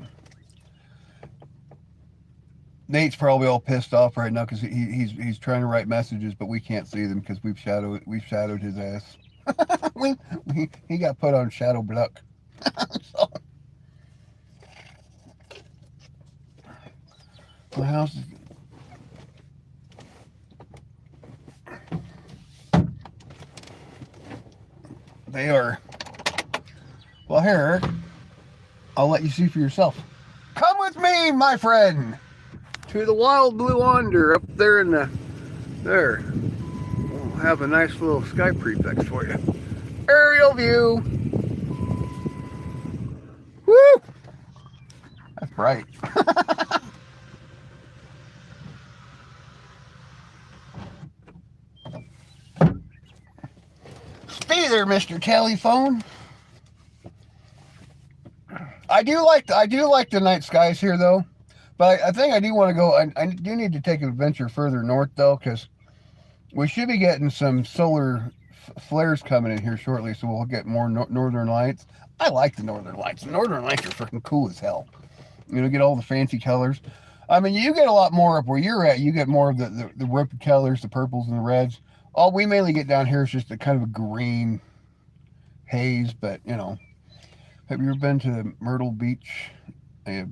Nate's probably all pissed off right now because he's trying to write messages, but we can't see them because we've shadowed his ass. He got put on shadow block. So my house is. They are. Well, here, Eric, I'll let you see for yourself. Come with me, my friend, to the wild blue under up there in the. There. We'll have a nice little sky prefix for you. Aerial view. Woo! That's bright. Stay there, Mr. Telephone. I do like the night skies here though, but I think I do want to go. I do need to take an adventure further north though, because we should be getting some solar flares coming in here shortly, so we'll get more northern lights. I like the northern lights. The northern lights are freaking cool as hell. You know, get all the fancy colors. I mean, you get a lot more up where you're at. You get more of the ripped colors, the purples and the reds. All we mainly get down here is just a kind of a green haze, but you know. Have you ever been to Myrtle Beach? I have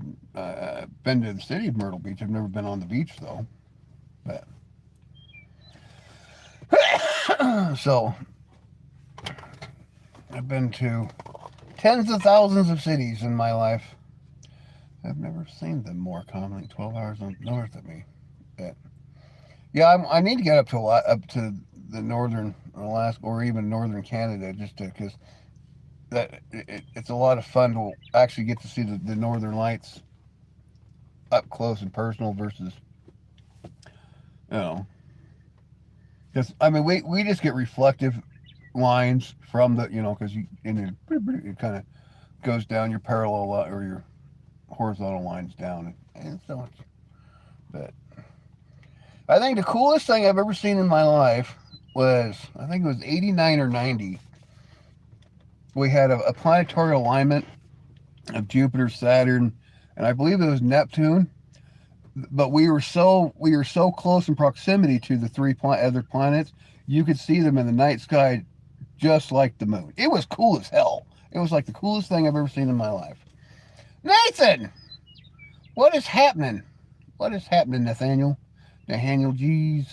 been to the city of Myrtle Beach. I've never been on the beach though. But so I've been to tens of thousands of cities in my life. I've never seen them more commonly 12 hours north of me. But yeah, I need to get up to the northern Alaska or even northern Canada just to because it's a lot of fun to actually get to see the northern lights up close and personal versus, you know, because I mean we just get reflective lines from the, you know, because it kind of goes down your parallel or your horizontal lines down and so much. But I think the coolest thing I've ever seen in my life was, I think it was 89 or 90. We had a planetary alignment of Jupiter, Saturn, and I believe it was Neptune. But we were so close in proximity to the three other planets, you could see them in the night sky just like the moon. It was cool as hell. It was like the coolest thing I've ever seen in my life. Nathan, what is happening? What is happening, Nathaniel? Nathaniel G's.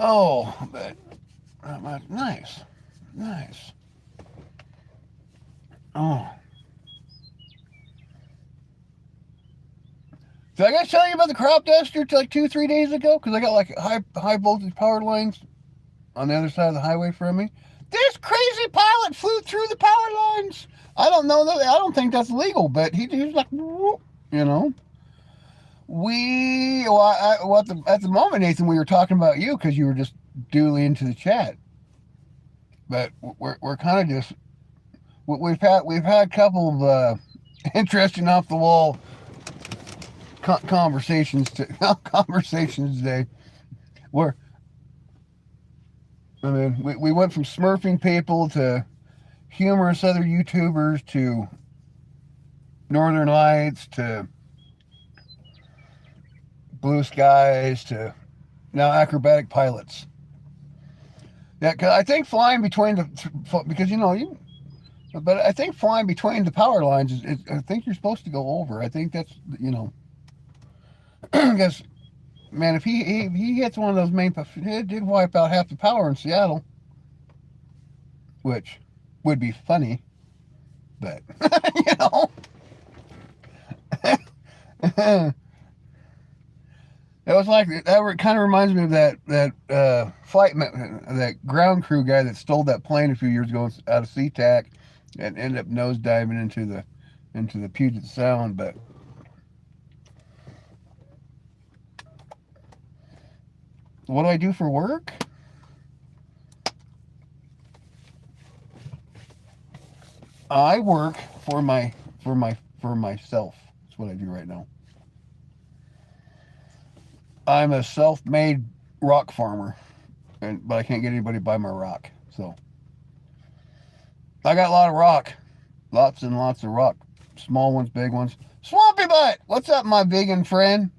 Oh, but nice. Oh, did I guys tell you about the crop duster like 2-3 days ago? Because I got like high voltage power lines on the other side of the highway from me. This crazy pilot flew through the power lines. I don't know that. I don't think that's legal, but he was like, whoop, you know. At the moment, Nathan, we were talking about you because you were just duly into the chat. But we're kind of just we've had a couple of interesting off the wall conversations today. Where I mean, we went from smurfing people to humorous other YouTubers to Northern Lights to blue skies to now acrobatic pilots. Yeah, cause I think flying between because but I think flying between the power lines I think you're supposed to go over. I think that's, you know, because man, if he hits one of those main, it did wipe out half the power in Seattle, which would be funny, but you know. It was like that. Kind of reminds me of that that ground crew guy that stole that plane a few years ago out of SeaTac and ended up nosediving into the Puget Sound. But what do I do for work? I work for myself. That's what I do right now. I'm a self-made rock farmer, but I can't get anybody to buy my rock. So I got a lot of rock, lots and lots of rock. small ones, big ones. Swampy Butt, what's up, my vegan friend?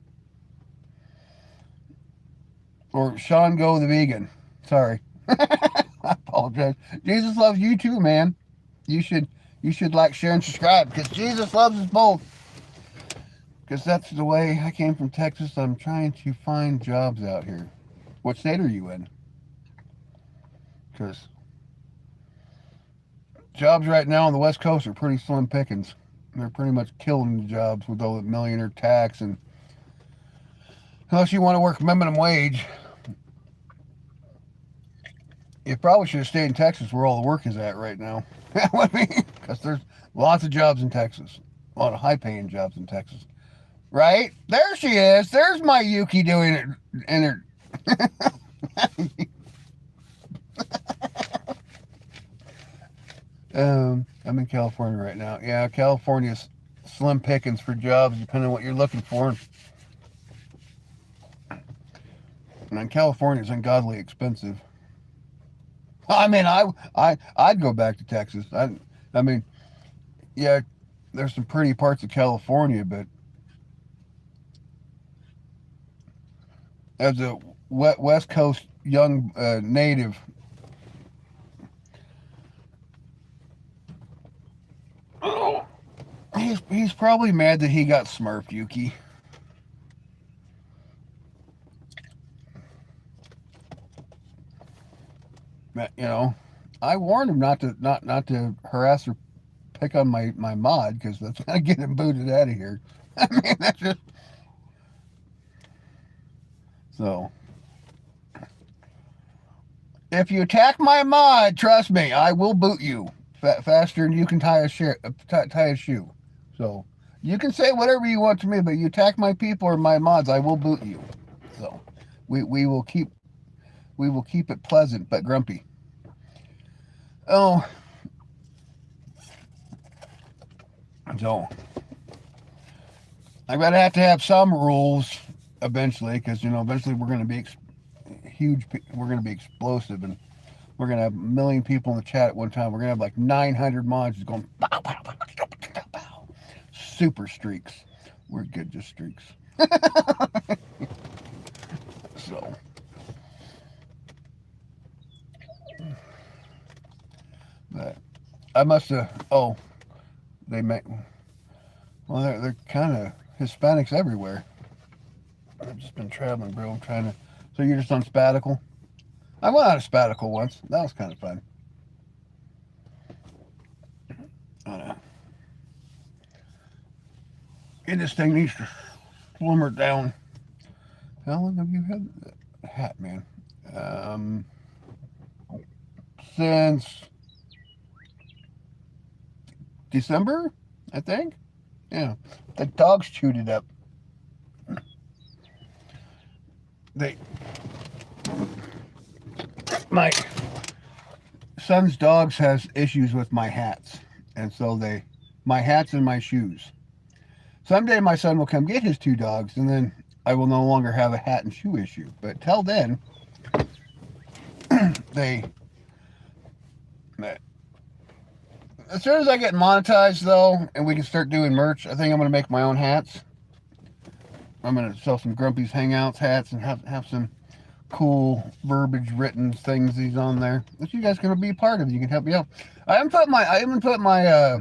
Or Sean Go the vegan. Sorry. I apologize. Jesus loves you too, man. You should like, share, and subscribe because Jesus loves us both. Because that's the way I came from Texas. I'm trying to find jobs out here. What state are you in? Because jobs right now on the West Coast are pretty slim pickings. They're pretty much killing the jobs with all the millionaire tax, and unless you want to work minimum wage, you probably should have stayed in Texas where all the work is at right now. Because there's lots of jobs in Texas, a lot of high-paying jobs in Texas. Right? There she is. There's my Yuki doing it in her. I'm in California right now. Yeah, California's slim pickings for jobs, depending on what you're looking for. And California's ungodly expensive. I mean, I'd go back to Texas. I mean, yeah, there's some pretty parts of California, but as a West Coast young native, he's probably mad that he got smurfed, Yuki. You know, I warned him not to harass or pick on my mod because that's gonna get him booted out of here. I mean, that's just so. If you attack my mod, trust me, I will boot you faster than you can tie a shoe. So you can say whatever you want to me, but you attack my people or my mods, I will boot you. So we will keep it pleasant but grumpy. Oh, so I'm gonna have to have some rules eventually, because eventually we're gonna be huge. We're gonna be explosive, and we're gonna have a million people in the chat at one time. We're gonna have like 900 mods just going bow, bow, bow, bow, bow. Super streaks. We're good, just streaks. So. But I must have. Oh, they make. Well, they're kind of Hispanics everywhere. I've just been traveling, bro. I'm trying to. So you're just on sabbatical? I went on a sabbatical once. That was kind of fun. I don't know. And this thing needs to slimmer down. How long have you had that hat, man? Since December, I think. Yeah, the dogs chewed it up. My son's dogs has issues with my hats, and so my hats and my shoes. Someday my son will come get his two dogs, and then I will no longer have a hat and shoe issue. But till then, as soon as I get monetized though, and we can start doing merch, I think I'm gonna make my own hats. I'm gonna sell some Grumpy's Hangouts hats and have some cool verbiage written things these on there that you guys can be a part of. You can help me out. I even put my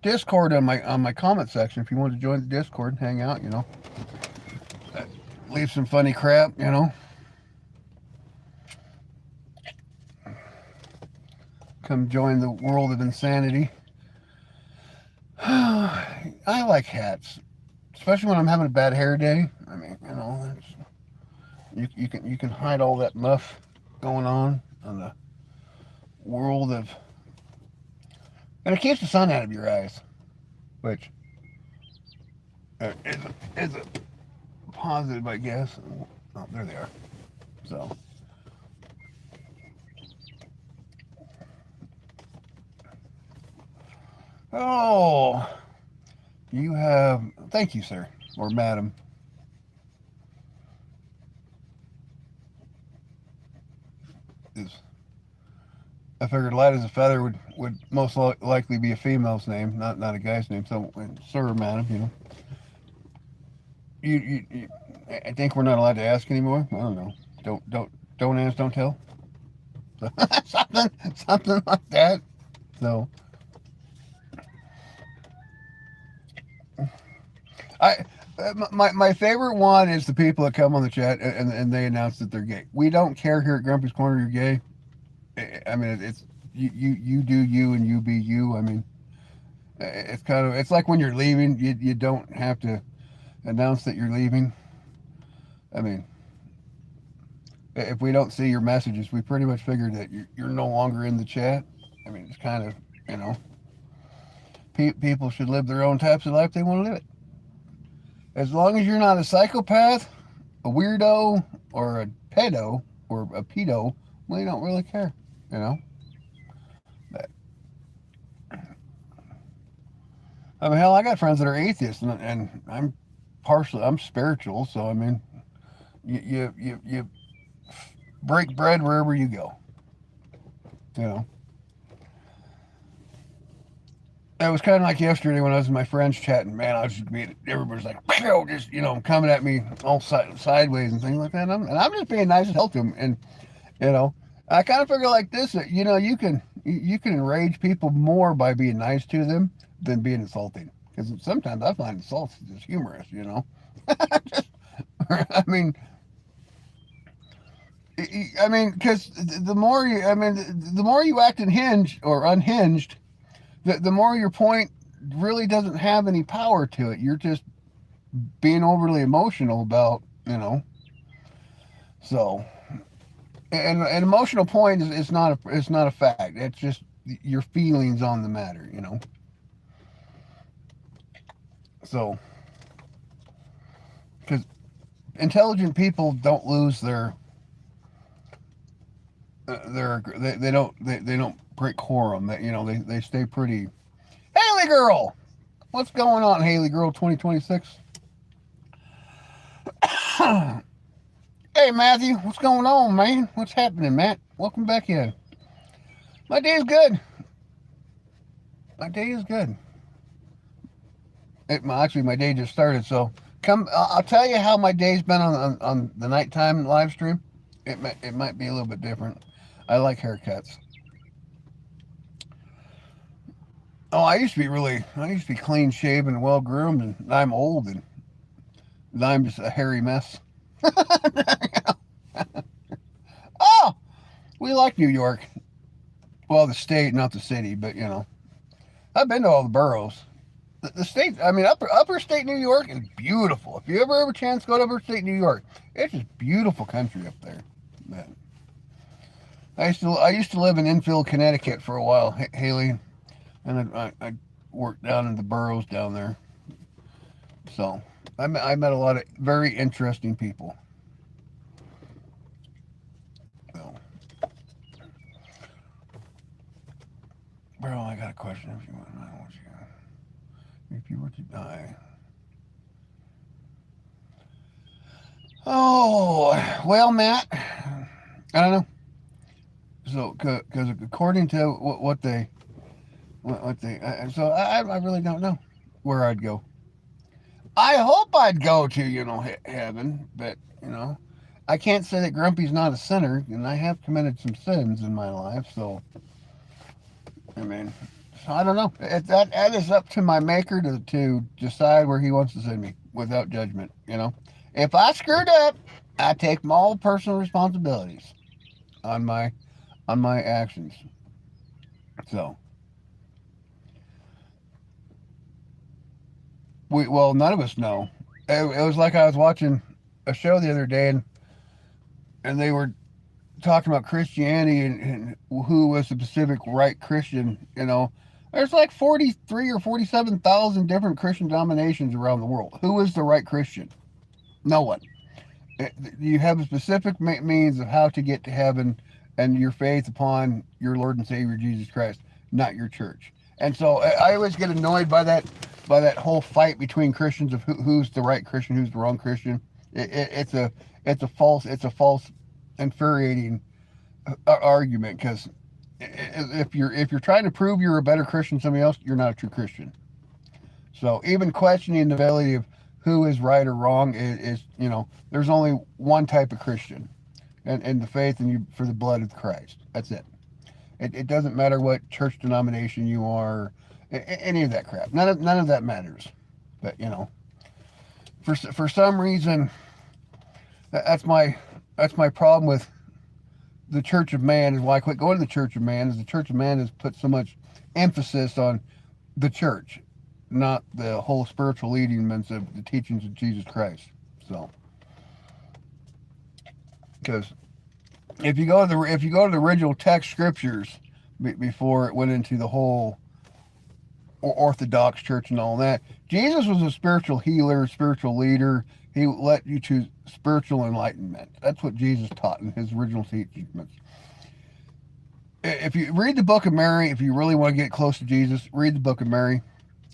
Discord on my comment section if you want to join the Discord and hang out, leave some funny crap, come join the world of insanity. I like hats, especially when I'm having a bad hair day. I mean, you can hide all that muff going on in the world of, and it keeps the sun out of your eyes, which is a positive, I guess. Oh, there they are. So. Oh, you have. Thank you, sir, or madam. Is I figured light as a feather would most likely be a female's name, not a guy's name. So, sir, madam, you, I think we're not allowed to ask anymore. I don't know. Don't ask, don't tell. So, something like that. So, I my favorite one is the people that come on the chat and they announce that they're gay. We don't care here at Grumpy's Corner. You're gay. I mean, it's you do you and you be you. I mean, it's kind of it's like when you're leaving, you don't have to announce that you're leaving. I mean, if we don't see your messages, we pretty much figured that you're no longer in the chat. I mean, it's kind of you know, people should live their own types of life they want to live it. As long as you're not a psychopath, a weirdo, or a pedo, or a pedo, we don't really care, you know. But, I mean, hell, I got friends that are atheists, and I'm spiritual, so I mean, you break bread wherever you go, you know. It was kind of like yesterday when I was with my friends chatting. Man, I was just being, everybody's like, just coming at me all sideways and things like that. And I'm just being nice as hell to them. And you know, I kind of figure like this: that, you can enrage people more by being nice to them than being insulting. Because sometimes I find insults just humorous. I mean, because the more you act unhinged or unhinged, the more your point really doesn't have any power to it. You're just being overly emotional about, So, and an emotional point is not a fact. It's just your feelings on the matter. So, because intelligent people don't lose they don't break quorum. They stay pretty. Haley girl, what's going on, Haley girl 2026? Hey Matthew, what's going on, man? What's happening, Matt? Welcome back in. My day is good. My day is good. Actually, my day just started, so I'll tell you how my day's been on the nighttime live stream. It might be a little bit different. I like haircuts. Oh, I used to be clean shaven and well groomed, and I'm old, and I'm just a hairy mess. Oh, we like New York. Well, the state, not the city, but I've been to all the boroughs. The state, I mean, upper state New York is beautiful. If you ever have a chance to go to upper state New York, it's just beautiful country up there. Man. I used to live in Enfield, Connecticut for a while, Haley, and I worked down in the boroughs down there. So I met a lot of very interesting people. So, bro, I got a question. If you want to know what if you were to die. Oh well, Matt, I don't know. So, because according to what they, so I really don't know where I'd go. I hope I'd go to heaven, but I can't say that Grumpy's not a sinner, and I have committed some sins in my life. So, I mean, so I don't know. That is up to my Maker to decide where He wants to send me without judgment. If I screwed up, I take all personal responsibilities on my actions. So, none of us know. It was like I was watching a show the other day, and they were talking about Christianity and who was the Pacific right Christian. There's like 43 or 47,000 different Christian denominations around the world. Who is the right Christian? No one. You have a specific means of how to get to heaven and your faith upon your Lord and Savior Jesus Christ, not your church. And so I always get annoyed by that whole fight between Christians of who's the right Christian, who's the wrong Christian. It's a false, infuriating argument because If you're trying to prove you're a better Christian than somebody else, you're not a true Christian. So even questioning the validity of who is right or wrong is there's only one type of Christian, and the faith and you for the blood of Christ. That's it. It doesn't matter what church denomination you are, any of that crap. None of that matters. But for some reason, that's my problem with the Church of Man. Is why I quit going to the Church of Man. Is the Church of Man has put so much emphasis on the church, not the whole spiritual leadings of the teachings of Jesus Christ. So, because if you go to the original text scriptures before it went into the whole Orthodox church and all that, Jesus was a spiritual healer, spiritual leader. He led you to spiritual enlightenment. That's what Jesus taught in his original teachings. If you read the Book of Mary, if you really want to get close to Jesus, read the Book of Mary.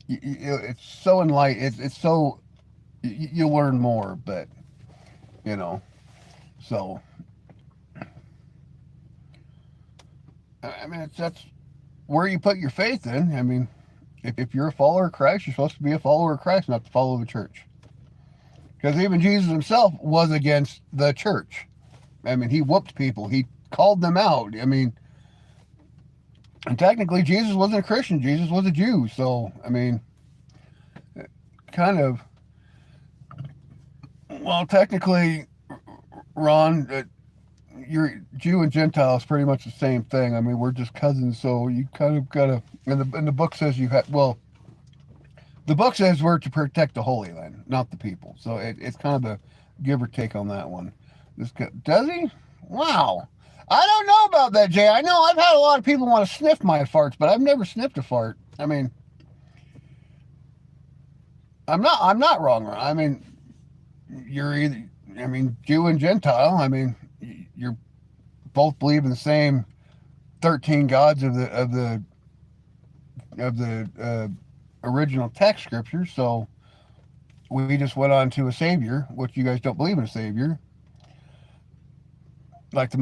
It's so enlightened. It's so you learn more. But so I mean, that's where you put your faith in. I mean, if you're a follower of Christ, you're supposed to be a follower of Christ, not to follow the church. Because even Jesus himself was against the church. I mean, he whooped people. He called them out. I mean, and technically, Jesus wasn't a Christian. Jesus was a Jew. So, I mean, kind of, well, technically, Ron, you're Jew and Gentile is pretty much the same thing. I mean, we're just cousins. So you kind of gotta. And the book says you have. Well, the book says we're to protect the Holy Land, not the people. So it's kind of a give or take on that one. Does he? Wow. I don't know about that, Jay. I know I've had a lot of people want to sniff my farts, but I've never sniffed a fart. I mean, I'm not wrong. I mean, you're either. I mean, Jew and Gentile. I mean, you're both believe in the same 13 gods of the original text scripture. So we just went on to a savior, which you guys don't believe in a savior. Like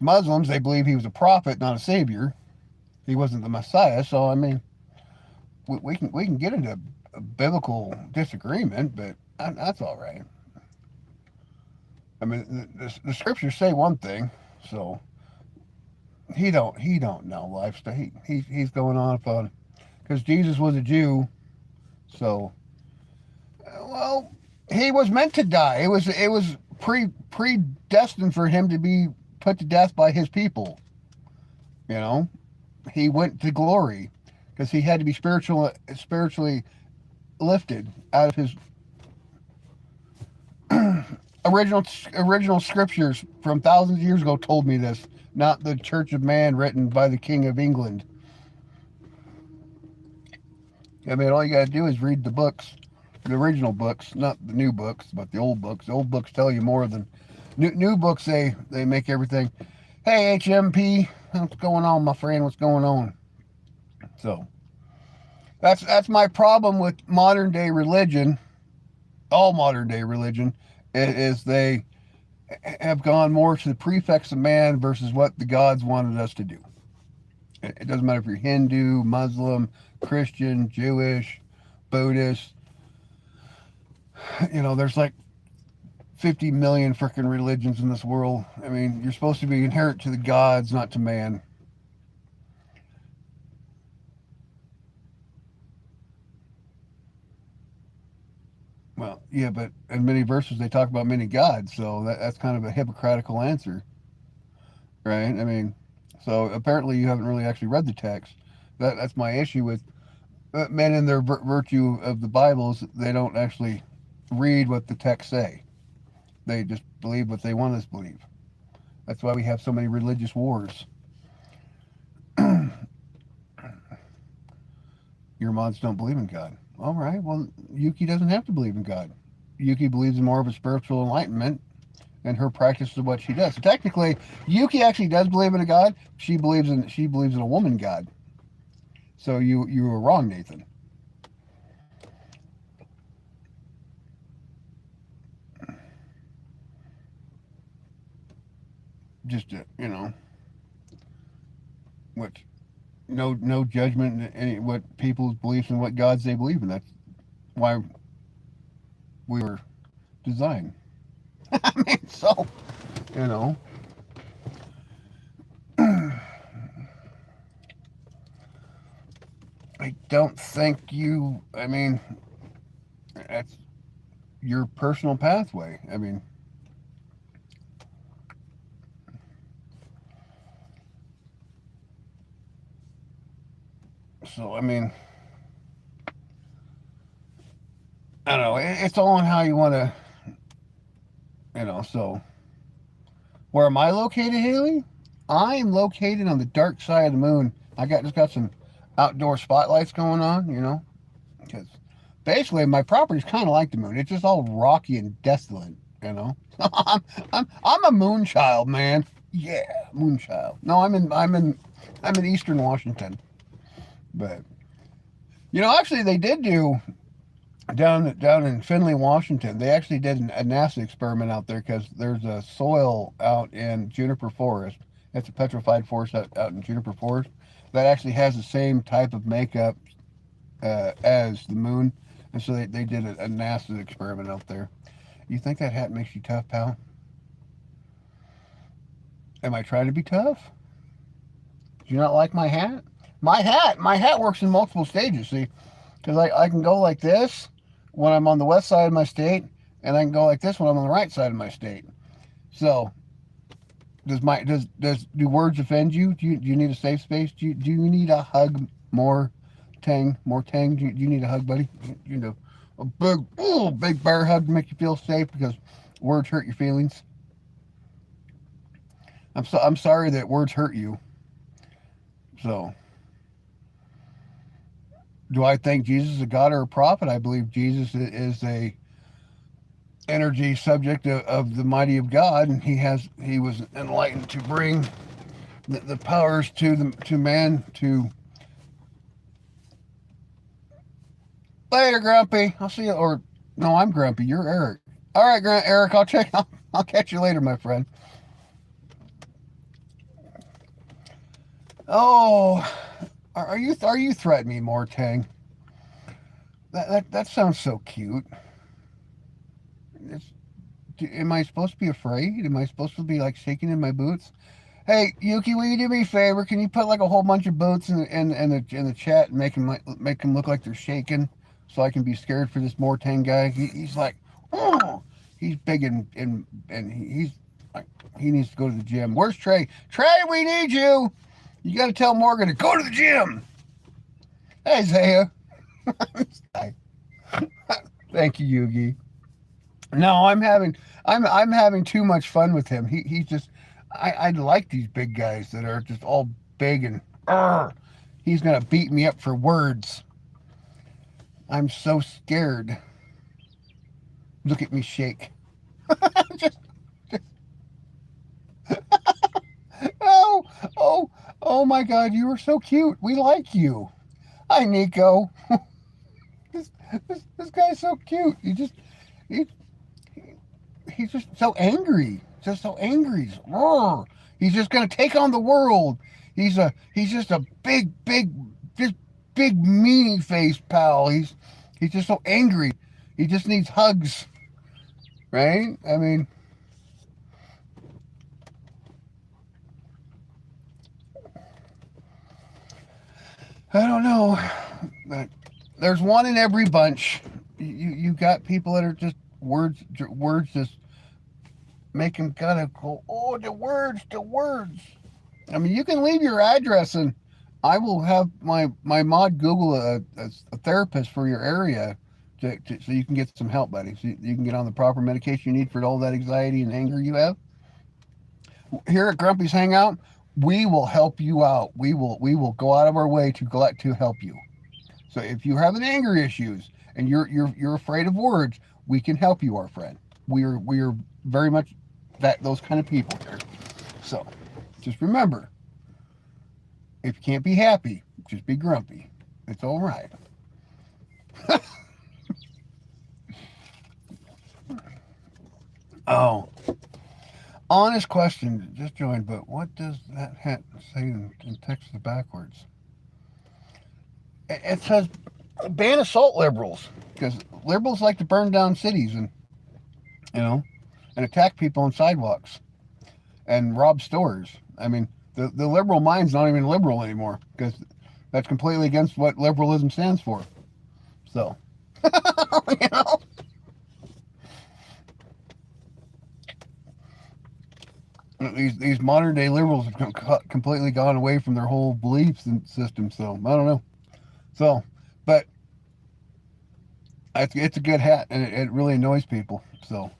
Muslims, they believe he was a prophet, not a savior. He wasn't the Messiah. So I mean, we can get into a biblical disagreement, but that's all right. I mean, the scriptures say one thing, so he don't know lifestyle. He's going on because Jesus was a Jew, so well he was meant to die. It was predestined for him to be put to death by his people. You know, he went to glory because he had to be spiritually lifted out of his original scriptures from thousands of years ago told me this, not the Church of Man written by the King of England. I mean, all you got to do is read the books, the original books, not the new books, but the old books. The old books tell you more than new books. They make everything. Hey, HMP, what's going on, my friend? What's going on? So that's my problem with modern day religion. All modern day religion is they have gone more to the prefix of man versus what the gods wanted us to do. It doesn't matter if you're Hindu, Muslim, Christian, Jewish, Buddhist. There's like 50 million freaking religions in this world. I mean, you're supposed to be inherent to the gods, not to man. Well, yeah, but in many verses they talk about many gods, so that's kind of a hypocritical answer, right? I mean, so apparently you haven't really actually read the text. That's my issue with men in their virtue of the Bibles. They don't actually read what the texts say. They just believe what they want us to believe. That's why we have so many religious wars. Your mods don't believe in God. All right, well, Yuki doesn't have to believe in God. Yuki believes in more of a spiritual enlightenment, and her practice is what she does. So technically, Yuki actually does believe in a God. She believes in a woman God. So you were wrong, Nathan. Just which no judgment in any what people's beliefs and what gods they believe in. That's why we were designed. I mean, so you know, I don't think you. I mean, that's your personal pathway. I mean, so I mean, I don't know. It's all on how you want to. So where am I located, Haley? I'm located on the dark side of the moon. I just got some outdoor spotlights going on. Because basically my property's kind of like the moon. It's just all rocky and desolate. I'm a moon child, man. Yeah, moon child. No, I'm in Eastern Washington. But actually they did do down in Findlay, Washington. They actually did a NASA experiment out there because there's a soil out in Juniper Forest. It's a petrified forest out in Juniper Forest that actually has the same type of makeup as the moon, and so they did a NASA experiment out there. You think that hat makes you tough, pal? Am I trying to be tough? Do you not like my hat? My hat works in multiple stages. See, because I can go like this when I'm on the west side of my state, and I can go like this when I'm on the right side of my state. So, do words offend you? Do you need a safe space? Do you need a hug more, Tang? More Tang? Do you need a hug, buddy? A big bear hug to make you feel safe because words hurt your feelings. I'm sorry that words hurt you. So, do I think Jesus is a God or a prophet? I believe Jesus is a energy subject of the mighty of God, and he was enlightened to bring the powers to man. To later, Grumpy. I'll see you. Or no, I'm Grumpy. You're Eric. All right, Eric. I'll catch you later, my friend. Oh, are you threatening me more, Tang? That sounds so cute. It's, am I supposed to be afraid? Am I supposed to be like shaking in my boots? Hey, Yuki, will you do me a favor? Can you put like a whole bunch of boots in the chat and make them look like they're shaking, so I can be scared for this Mortang guy? He's like, oh, he's big and he's like, he needs to go to the gym. Where's Trey? Trey, we need you. You got to tell Morgan to go to the gym. Hey, Zaya. Thank you, Yugi. No, I'm having too much fun with him. He's just I like these big guys that are just all big and he's gonna beat me up for words. I'm so scared. Look at me shake. just, just oh oh my God, you are so cute. We like you. Hi, Nico. this guy's so cute. He, he's just so angry. Just so angry. He's just gonna take on the world. He's just a just big meanie face pal. He's just so angry. He just needs hugs. Right? I mean, I don't know. But there's one in every bunch. You got people that are just words just make them kind of go, oh, the words. I mean, you can leave your address and I will have my mod Google a therapist for your area so you can get some help, buddy. So you can get on the proper medication you need for all that anxiety and anger you have. Here at Grumpy's Hangout, we will help you out. We will go out of our way to help you. So if you're having anger issues and you're afraid of words, we can help you, our friend. We are very much those kind of people here. So just remember, if you can't be happy, just be grumpy. It's all right. Oh, Honest question, just joined, but what does that hat say in text backwards? It says ban assault liberals because liberals like to burn down cities and you know and attack people on sidewalks and rob stores. I mean, the liberal mind's not even liberal anymore because that's completely against what liberalism stands for. So, you know, these modern day liberals have completely gone away from their whole beliefs and system. So I don't know. So, but it's a good hat and it really annoys people. So,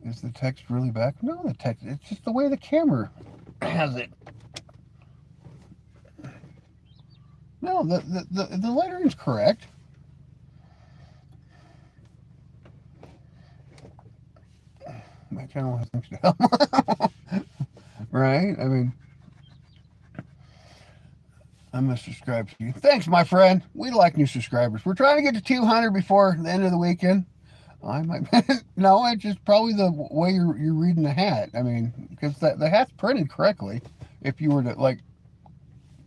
is the text really back? No, the text. It's just the way the camera has it. No, the lettering's correct. My channel has things to help. Right? I mean, I must subscribe to you. Thanks, my friend. We like new subscribers. We're trying to get to 200 before the end of the weekend. I might. No, it's just probably the way you're reading the hat. I mean, because the hat's printed correctly. If you were to like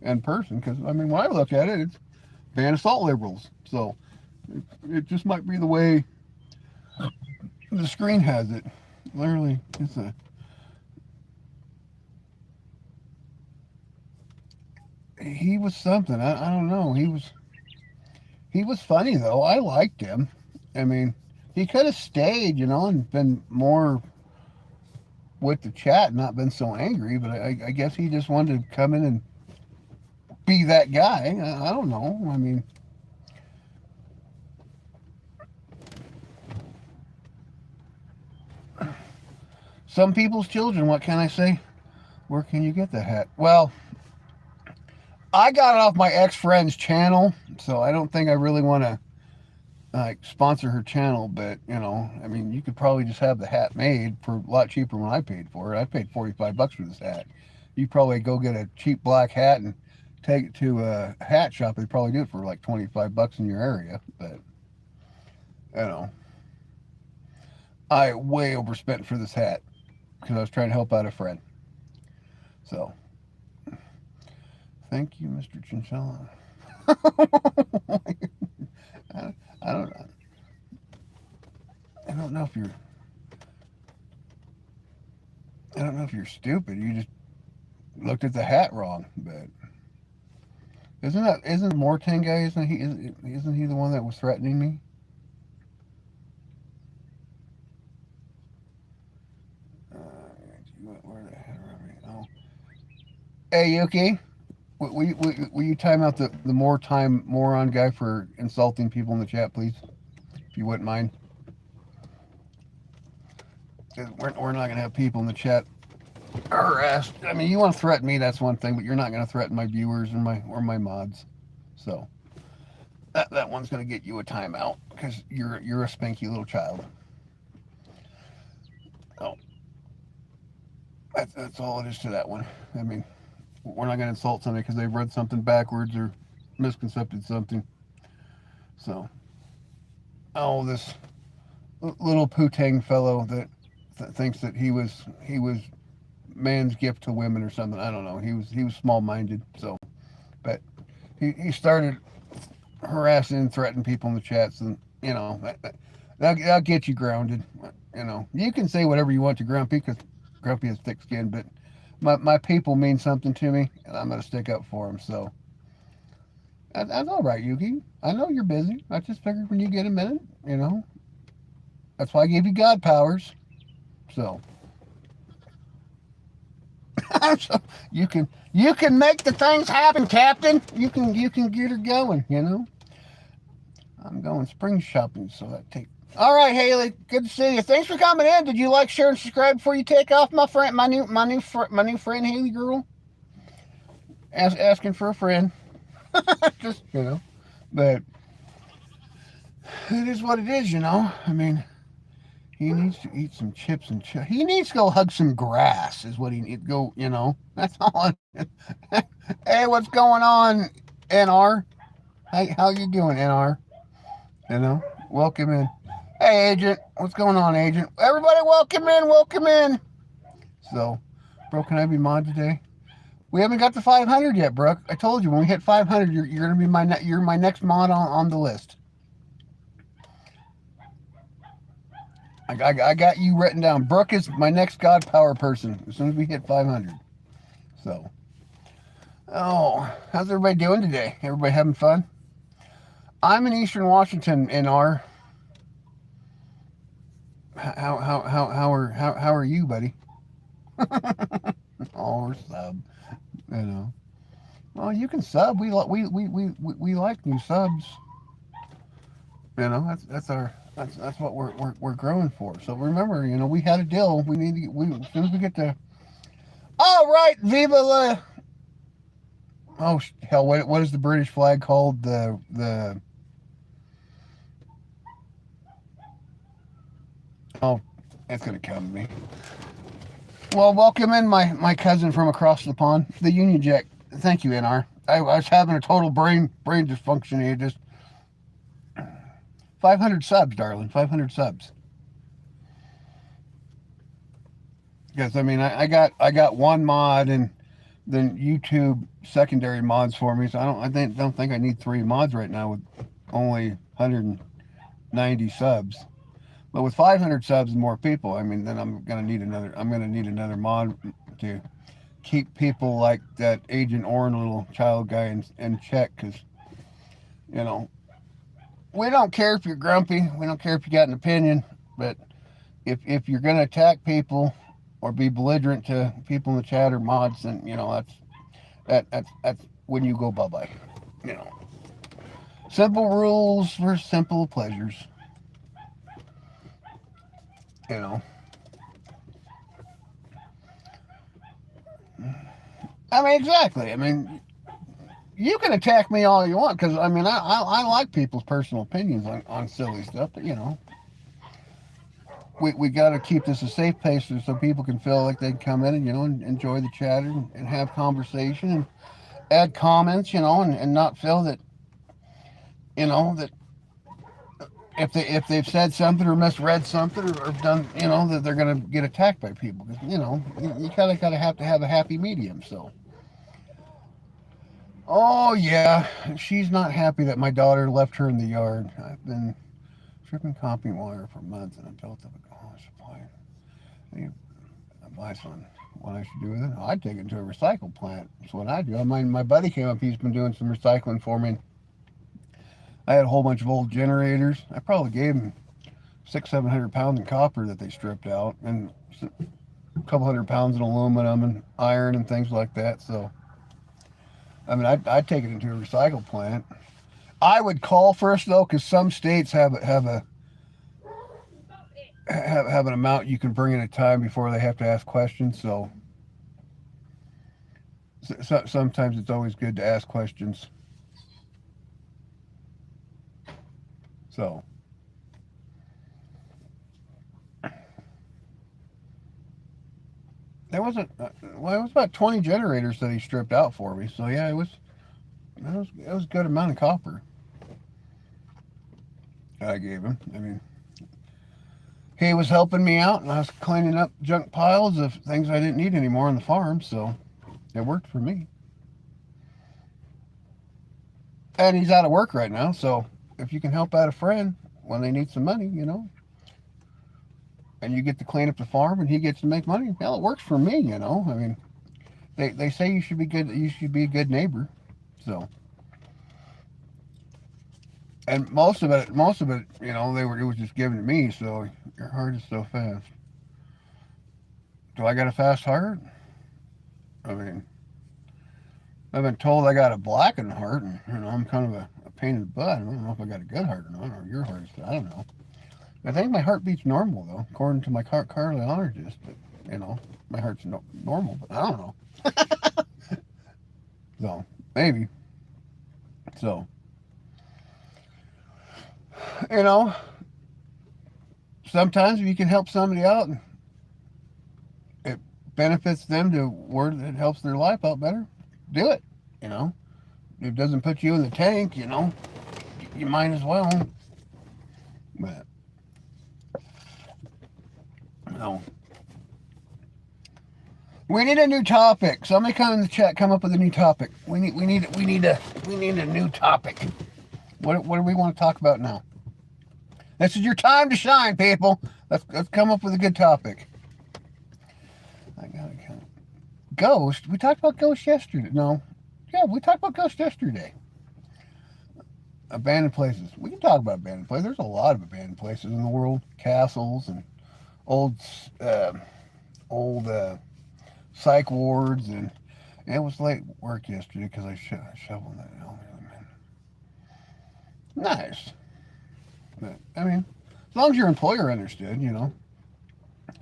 in person, because I mean, when I look at it, it's ban assault liberals. So it just might be the way the screen has it. Literally, it's a. He was something. I don't know. He was funny though. I liked him. I mean, he could have stayed, and been more with the chat, not been so angry. But I guess he just wanted to come in and be that guy. I don't know. I mean, some people's children. What can I say? Where can you get that hat? Well, I got it off my ex-friend's channel, so I don't think I really want to sponsor her channel. But I mean, you could probably just have the hat made for a lot cheaper than I paid for it. I paid $45 for this hat. You probably go get a cheap black hat and take it to a hat shop. They probably do it for like $25 in your area. But I way overspent for this hat because I was trying to help out a friend. So, thank you, Mr. Chinchilla. I don't. I don't know if you're. I don't know if you're stupid. You just looked at the hat wrong. But isn't Mortan guy? Isn't he the one that was threatening me? Where the heck are we? Oh. Hey Yuki, will you time out the moron guy for insulting people in the chat, please? If you wouldn't mind. We're not going to have people in the chat harassed. I mean, you want to threaten me, that's one thing, but you're not going to threaten my viewers or my mods. So that one's going to get you a timeout because you're a spanky little child. Oh, that's all it is to that one. I mean, we're not going to insult somebody because they've read something backwards or misconcepted something. So, this little putang fellow that thinks that he was man's gift to women or something. I don't know. He was small-minded. So, but he started harassing and threatening people in the chats, and that'll get you grounded. You can say whatever you want to Grumpy because Grumpy has thick skin, but my people mean something to me, and I'm gonna stick up for them. So that's all right, Yuki. I know you're busy. I just figured when you get a minute, that's why I gave you God powers. So, so you can make the things happen, Captain. You can get her going. I'm going spring shopping, so that take. All right, Haley. Good to see you. Thanks for coming in. Did you like, share, and subscribe before you take off, my friend? My new friend, Haley girl. Asking for a friend. Just but it is what it is. I mean, he needs to eat some chips and he needs to go hug some grass. Is what he needs to go. That's all. Hey, what's going on, NR? Hey, how you doing, NR? Welcome in. Hey, Agent. What's going on, Agent? Everybody welcome in. So, bro, can I be mod today? We haven't got to 500 yet, Brooke. I told you when we hit 500, you're gonna be you're my next mod on the list. I got you written down. Brooke is my next God power person as soon as we hit 500. So, oh, how's everybody doing today? Everybody having fun? I'm in Eastern Washington. In our how are you, buddy? Oh, we're sub. You know. Well, you can sub. We like new subs. You know, that's what we're growing for. So remember, you know, we had a deal. We need to as soon as we get to. All right, Viva la. Oh hell! What is the British flag called? The oh, it's gonna come to me. Well, welcome in my cousin from across the pond, the Union Jack. Thank you, NR. I was having a total brain dysfunction here. Just 500 subs, darling. 500 subs. Because I mean, I got one mod and then YouTube secondary mods for me. So don't think I need 3 mods right now with only 190 subs. But with 500 subs and more people, I mean, then I'm gonna need another mod to keep people like that Agent Orange little child guy in check. Because you know, we don't care if you're grumpy. We don't care if you got an opinion. But if you're gonna attack people or be belligerent to people in the chat or mods, then you know that's when you go bye-bye. You know, simple rules for simple pleasures. You know, I mean, exactly. I mean, you can attack me all you want because I mean, I like people's personal opinions on silly stuff, but you know, we got to keep this a safe place so people can feel like they can come in and you know and enjoy the chatter and have conversation and add comments, you know, and not feel that you know that if they've said something or misread something or done you know that they're gonna get attacked by people because you know you kind of gotta have to have a happy medium. So oh yeah, she's not happy that my daughter left her in the yard. I've been tripping copy wire for months and I built up a supply. Advice on what I should do with it. I'd take it to a recycle plant. That's what I do. I mean, my buddy came up. He's been doing some recycling for me. I had a whole bunch of old generators. I probably gave him 600-700 pounds in copper that they stripped out, and a couple hundred pounds in aluminum and iron and things like that. So, I mean, I'd take it into a recycle plant. I would call first though, because some states have an amount you can bring at a time before they have to ask questions. So sometimes it's always good to ask questions. So there wasn't well, it was about 20 generators that he stripped out for me. So yeah, it was a good amount of copper I gave him. I mean, he was helping me out, and I was cleaning up junk piles of things I didn't need anymore on the farm, so it worked for me. And he's out of work right now, so if you can help out a friend when they need some money, you know, and you get to clean up the farm and he gets to make money, hell, it works for me, you know. I mean, they say you should be a good neighbor, so. And most of it, you know, it was just given to me. So your heart is so fast. Do I got a fast heart? I mean, I've been told I got a blackened heart, and you know, I'm kind of a pain in the butt. I don't know if I got a good heart or not, or your heart is. I don't know. I think my heart beats normal though, according to my cardiologist. But you know, my heart's normal, but I don't know. So maybe. So. You know, sometimes if you can help somebody out, it benefits them to where it helps their life out better, do it. You know, if it doesn't put you in the tank, you know, you might as well. But, you know, We need a new topic. Somebody come in the chat. Come up with a new topic. We need a new topic. What do we want to talk about now? This is your time to shine, people. Let's come up with a good topic. I gotta count. Ghost. We talked about Ghost yesterday. No. Yeah, we talked about Ghost yesterday. Abandoned places. We can talk about abandoned places. There's a lot of abandoned places in the world. Castles and old, uh, old psych wards, and it was late work yesterday because I shoveled that out. Nice. But, I mean, as long as your employer understood,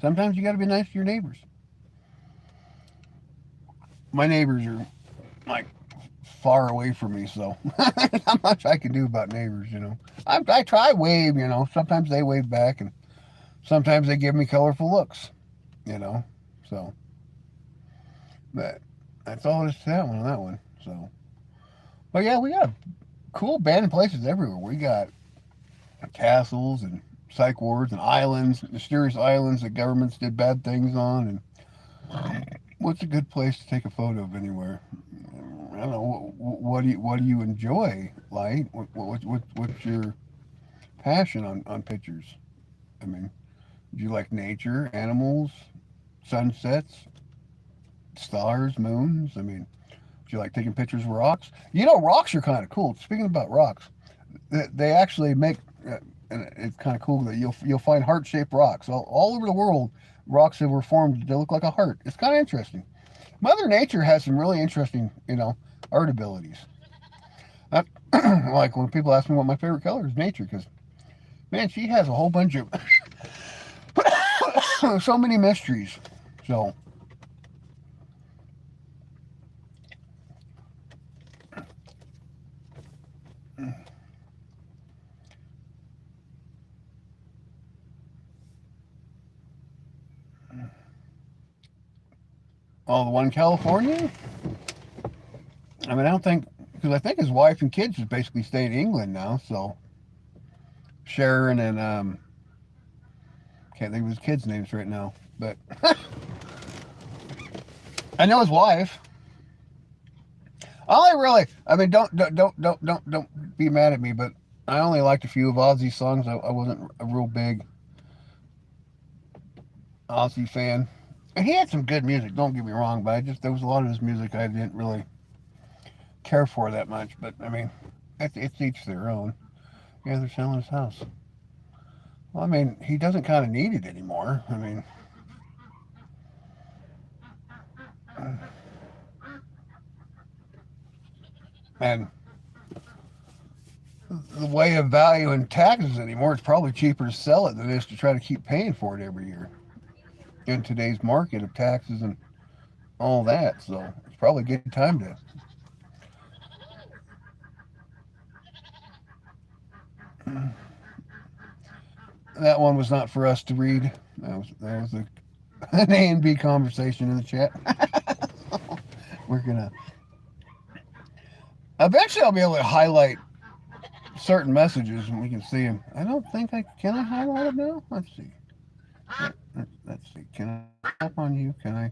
sometimes you got to be nice to your neighbors. My neighbors are like far away from me, so not much I can do about neighbors. I try wave, sometimes they wave back, and sometimes they give me colorful looks, so, but that's all it is to that one, so, but yeah, we got cool abandoned places everywhere. We got castles and psych wards and islands, mysterious islands that governments did bad things on, and what's a good place to take a photo of anywhere? I don't know. What do you enjoy, Light? What's your passion on pictures? I mean, do you like nature, animals, sunsets, stars, moons? I mean, do you like taking pictures of rocks? Rocks are kind of cool. Speaking about rocks, they actually make, and it's kind of cool that you'll find heart-shaped rocks all over the world. Rocks that were formed to look like a heart. It's kind of interesting. Mother Nature has some really interesting, art abilities. Like when people ask me what my favorite color is, nature, because man, she has a whole bunch of so many mysteries. So, oh, the one in California. I mean, I don't think, because I think his wife and kids just basically stay in England now. So Sharon and can't think of his kids' names right now, but I know his wife. I mean, don't be mad at me, but I only liked a few of Ozzy's songs. I wasn't a real big Ozzy fan, and he had some good music. Don't get me wrong, but there was a lot of his music I didn't really care for that much. But I mean, it's each their own. Yeah, they're selling his house. Well, I mean, he doesn't kind of need it anymore. I mean, and the way of valuing taxes anymore, it's probably cheaper to sell it than it is to try to keep paying for it every year in today's market of taxes and all that. So it's probably a good time to. That one was not for us to read. That was an A and B conversation in the chat. We're gonna eventually. I'll be able to highlight certain messages and we can see them. I don't think I can. I highlight them now. Let's see. Let's see. Can I tap on you? Can I?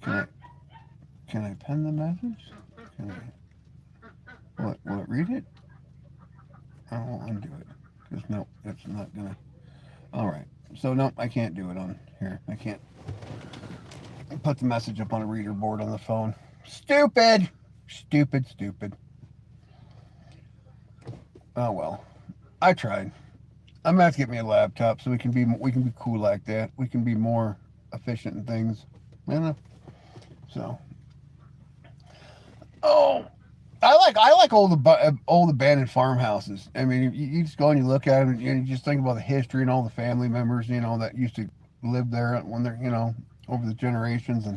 Can I? Can I pen the message? Can I? Will it read it? I won't undo it because no, it's not gonna. All right. So no, I can't do it on here. I can't put the message up on a reader board on the phone. Stupid. Stupid. Stupid. Oh well. I tried. I'm gonna have to get me a laptop so we can be cool like that. We can be more efficient in things. You know. So. Oh, I like old abandoned farmhouses. I mean, you just go and you look at them and you just think about the history and all the family members, that used to live there when they're, over the generations,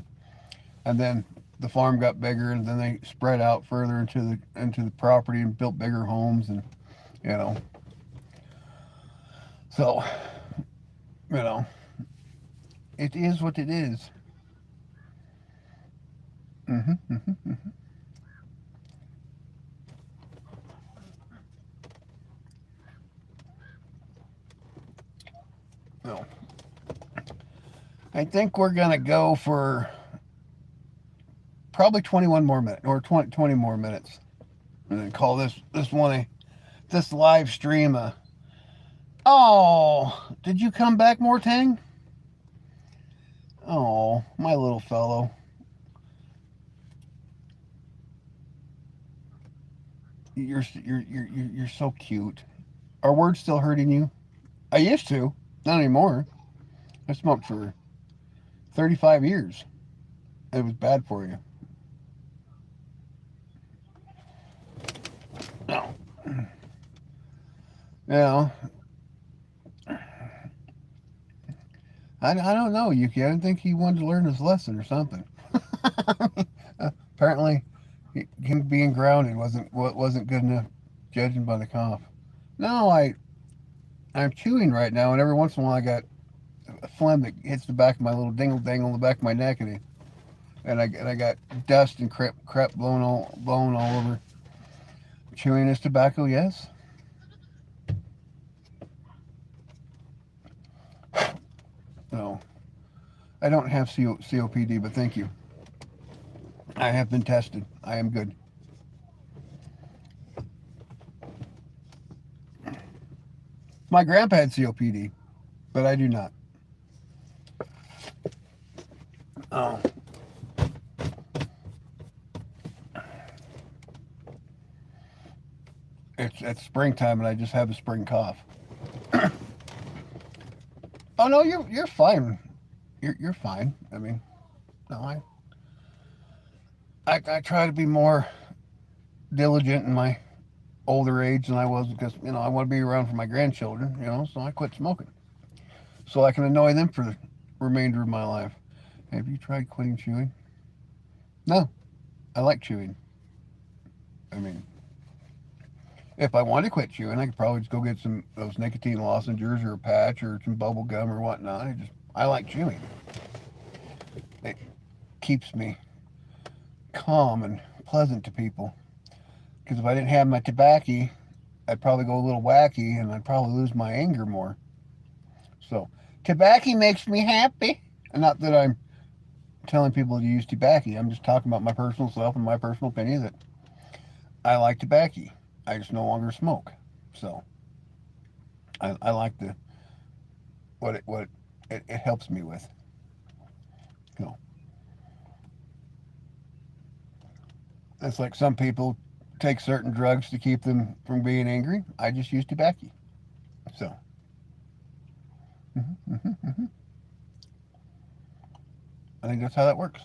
and then the farm got bigger and then they spread out further into the property and built bigger homes and you know. So, you know, it is what it is. Mm-hmm. So, I think we're gonna go for probably 21 more minutes or 20 more minutes, and then call this live stream a. Oh, did you come back, Mortang? Oh, my little fellow. You're so cute. Are words still hurting you? I used to, not anymore. I smoked for 35 years. It was bad for you. No. Yeah. I don't know, Yuki. I didn't think he wanted to learn his lesson or something. Apparently, him being grounded wasn't good enough, judging by the cough. No, I'm chewing right now, and every once in a while I got a phlegm that hits the back of my little dingle dangle on the back of my neck, and I got dust and crap blown all over. Chewing is tobacco, yes. No, I don't have COPD, but thank you. I have been tested. I am good. My grandpa had COPD, but I do not. Oh. It's springtime, and I just have a spring cough. Oh no, you're fine. You're fine. I mean, no, I try to be more diligent in my older age than I was because I want to be around for my grandchildren. So I quit smoking so I can annoy them for the remainder of my life. Have you tried quitting chewing? No, I like chewing. I mean, if I wanted to quit chewing, I could probably just go get some those nicotine lozenges or a patch or some bubble gum or whatnot. I like chewing. It keeps me calm and pleasant to people. Because if I didn't have my tobacco, I'd probably go a little wacky and I'd probably lose my anger more. So, tobacco makes me happy. And not that I'm telling people to use tobacco. I'm just talking about my personal self and my personal opinion that I like tobacco. I just no longer smoke. So, I like what it helps me with. It's like some people take certain drugs to keep them from being angry. I just use tobacco. So. I think that's how that works.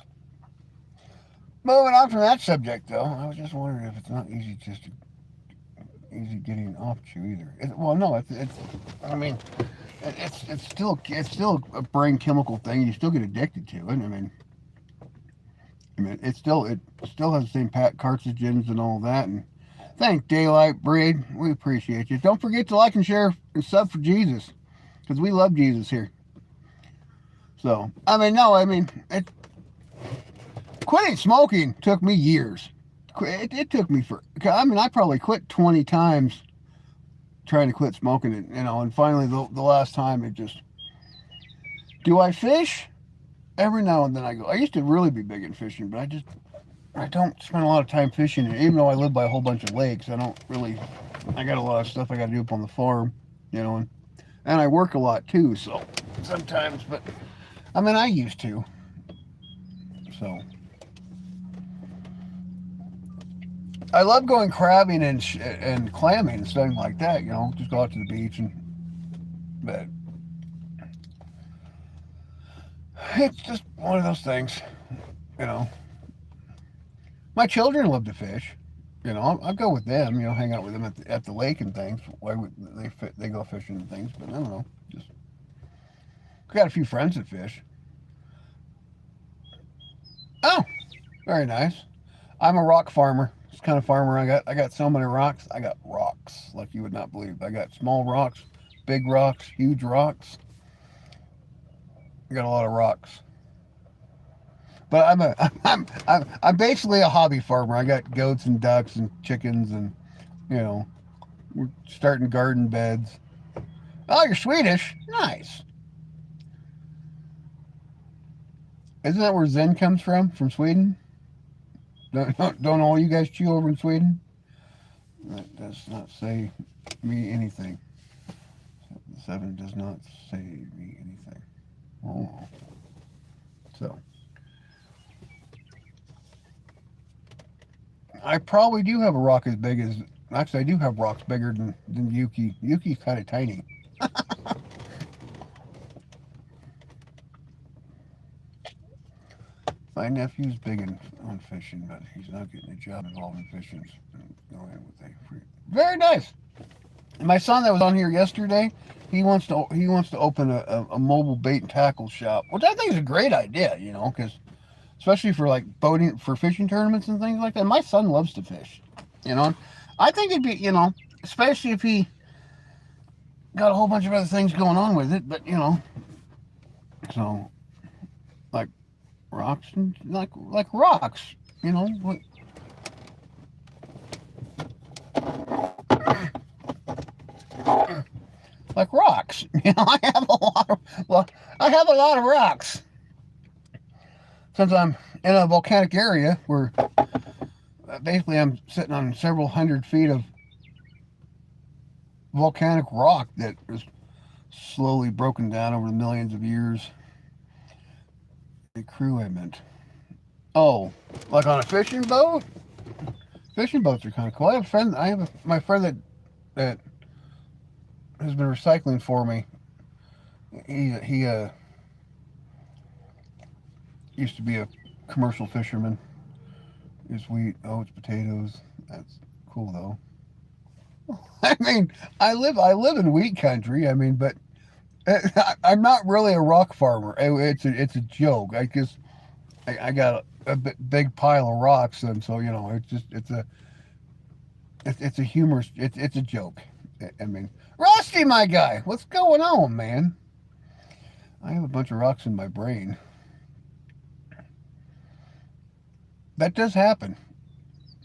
Moving on from that subject, though, I was just wondering if it's not easy getting off chew either. No, I mean, it's still a brain chemical thing. You still get addicted to it. It still has the same carcinogens and all that. And thank Daylight Breed. We appreciate you. Don't forget to like and share and sub for Jesus, because we love Jesus here. So quitting smoking took me years. It took me I probably quit 20 times trying to quit smoking it, and finally the last time it just. Do I fish? Every now and then I go. I used to really be big in fishing, but I don't spend a lot of time fishing. Even though I live by a whole bunch of lakes, I got a lot of stuff I got to do up on the farm, and I work a lot too, so sometimes, but I used to. So I love going crabbing and clamming and stuff like that, just go out to the beach but it's just one of those things, My children love to fish. I'll go with them, hang out with them at the lake and things. Why would they go fishing and things? But I don't know. Just got a few friends that fish. Oh, very nice. I'm a rock farmer. It's the kind of farmer I got. I got so many rocks. I got rocks like you would not believe. I got small rocks, big rocks, huge rocks. I got a lot of rocks. But I'm basically a hobby farmer. I got goats and ducks and chickens and we're starting garden beds. Oh, you're Swedish? Nice. Isn't that where Zen comes from? From Sweden? Don't all you guys chew over in Sweden? That does not say me anything. 7 does not say me anything. Oh. So, I probably do have a rock as big as. Actually, I do have rocks bigger than Yuki. Yuki's kind of tiny. My nephew's big on fishing, but he's not getting a job involved in fishing. Very nice. My son that was on here yesterday, he wants to open a mobile bait and tackle shop, which I think is a great idea. Because especially for like boating for fishing tournaments and things like that. My son loves to fish. I think it'd be especially if he got a whole bunch of other things going on with it. But so like rocks and like rocks. What like rocks. I have a lot of rocks. Since I'm in a volcanic area where basically I'm sitting on several hundred feet of volcanic rock that is slowly broken down over the millions of years. The crew, I meant. Oh, like on a fishing boat? Fishing boats are kind of cool. I have a friend. My friend that has been recycling for me. He used to be a commercial fisherman. It's wheat, oats, potatoes. That's cool though. I mean, I live in wheat country. I mean, but I'm not really a rock farmer. It's a joke. I guess I got a big pile of rocks, and so it's a humorous. It's a joke. I mean, Rusty, my guy, what's going on, man? I have a bunch of rocks in my brain. That does happen,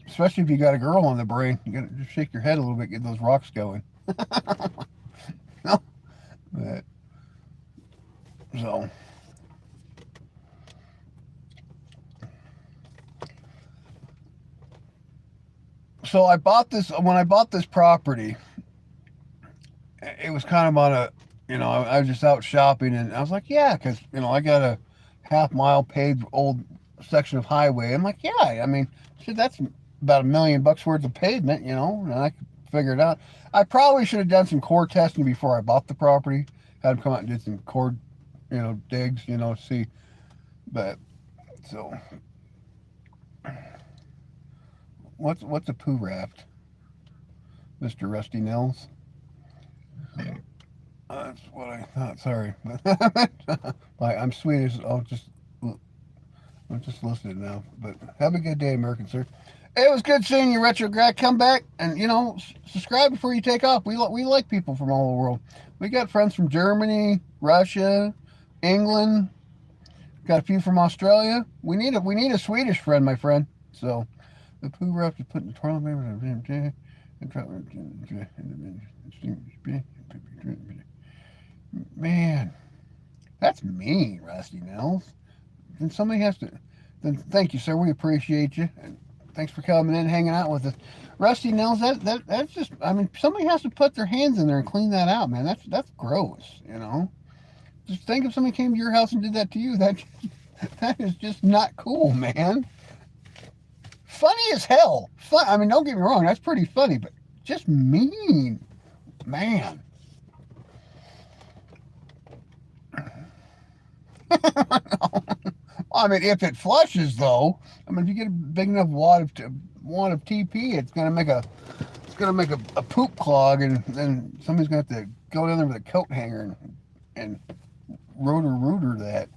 especially if you got a girl on the brain. You got to just shake your head a little bit, get those rocks going. No, but, so. So I bought this when I bought this property. It was kind of on a, I was just out shopping and I was like, yeah, because I got a half-mile paved old section of highway. I'm like, yeah, I mean, shit, that's about $1 million worth of pavement, and I could figure it out. I probably should have done some core testing before I bought the property. Had them come out and did some core, digs, see. But so, what's a poo raft, Mr. Rusty Nels? That's what I thought. Sorry, I'm Swedish. I'm just listening now. But have a good day, American sir. It was good seeing you, Retrograd. Come back and subscribe before you take off. We like people from all over the world. We got friends from Germany, Russia, England. Got a few from Australia. We need a Swedish friend, my friend. So the poo raft is put in the toilet paper. Man, that's mean, Rusty Nels. Then somebody has to. Then thank you, sir. We appreciate you, and thanks for coming in, and hanging out with us, Rusty Nels. That's just. I mean, somebody has to put their hands in there and clean that out, man. That's gross. Just think if somebody came to your house and did that to you. That is just not cool, man. Funny as hell. I mean, don't get me wrong. That's pretty funny, but just mean, man. I mean, if it flushes, though, I mean, if you get a big enough wad of TP, it's gonna make a poop clog, and then somebody's gonna have to go down there with a coat hanger and rotor that,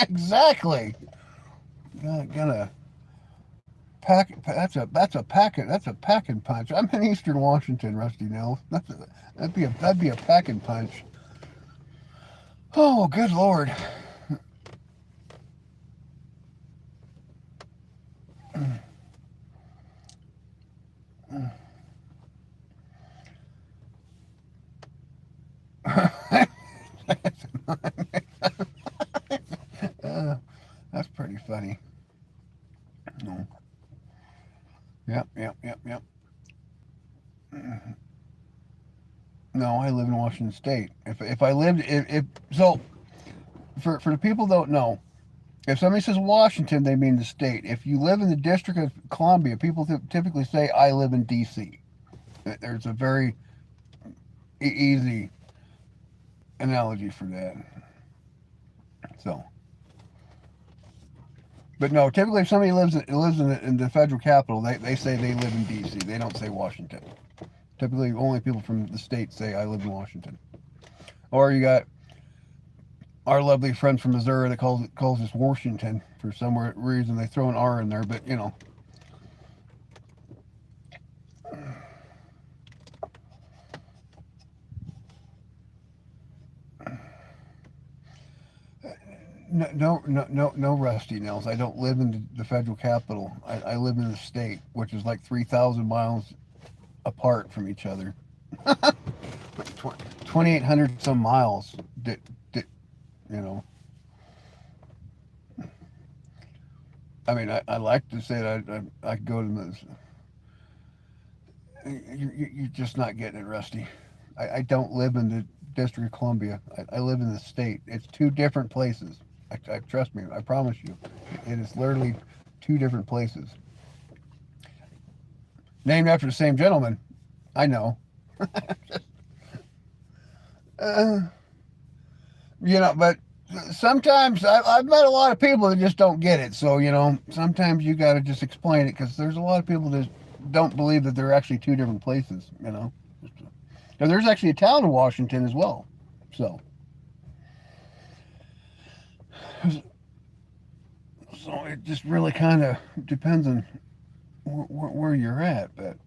Exactly. Gonna pack. That's a packet. That's a packing punch. I'm in Eastern Washington, Rusty Nels. That'd be a packing punch. Oh, good Lord. No, I live in Washington State. If I lived if so for the people that don't know, if somebody says Washington, they mean the state. If you live in the District of Columbia, people typically say I live in D.C. There's a very easy analogy for that. So, but no, typically if somebody lives in the federal capital, they say they live in D.C. They don't say Washington. Typically, only people from the state say I live in Washington. Or you got our lovely friends from Missouri that calls us Washington for some reason. They throw an R in there, but you know. No, Rusty Nails. I don't live in the federal capital. I live in the state, which is like 3,000 miles apart from each other. 2,800 some miles. You know. I mean, I like to say that I go to the. You're just not getting it, Rusty. I don't live in the District of Columbia. I live in the state. It's two different places. Trust me. I promise you, it is literally two different places. Named after the same gentleman. I know. uh, but sometimes I've met a lot of people that just don't get it. So sometimes you got to just explain it because there's a lot of people that don't believe that they're actually two different places. And there's actually a town in Washington as well. So it just really kind of depends on where you're at, but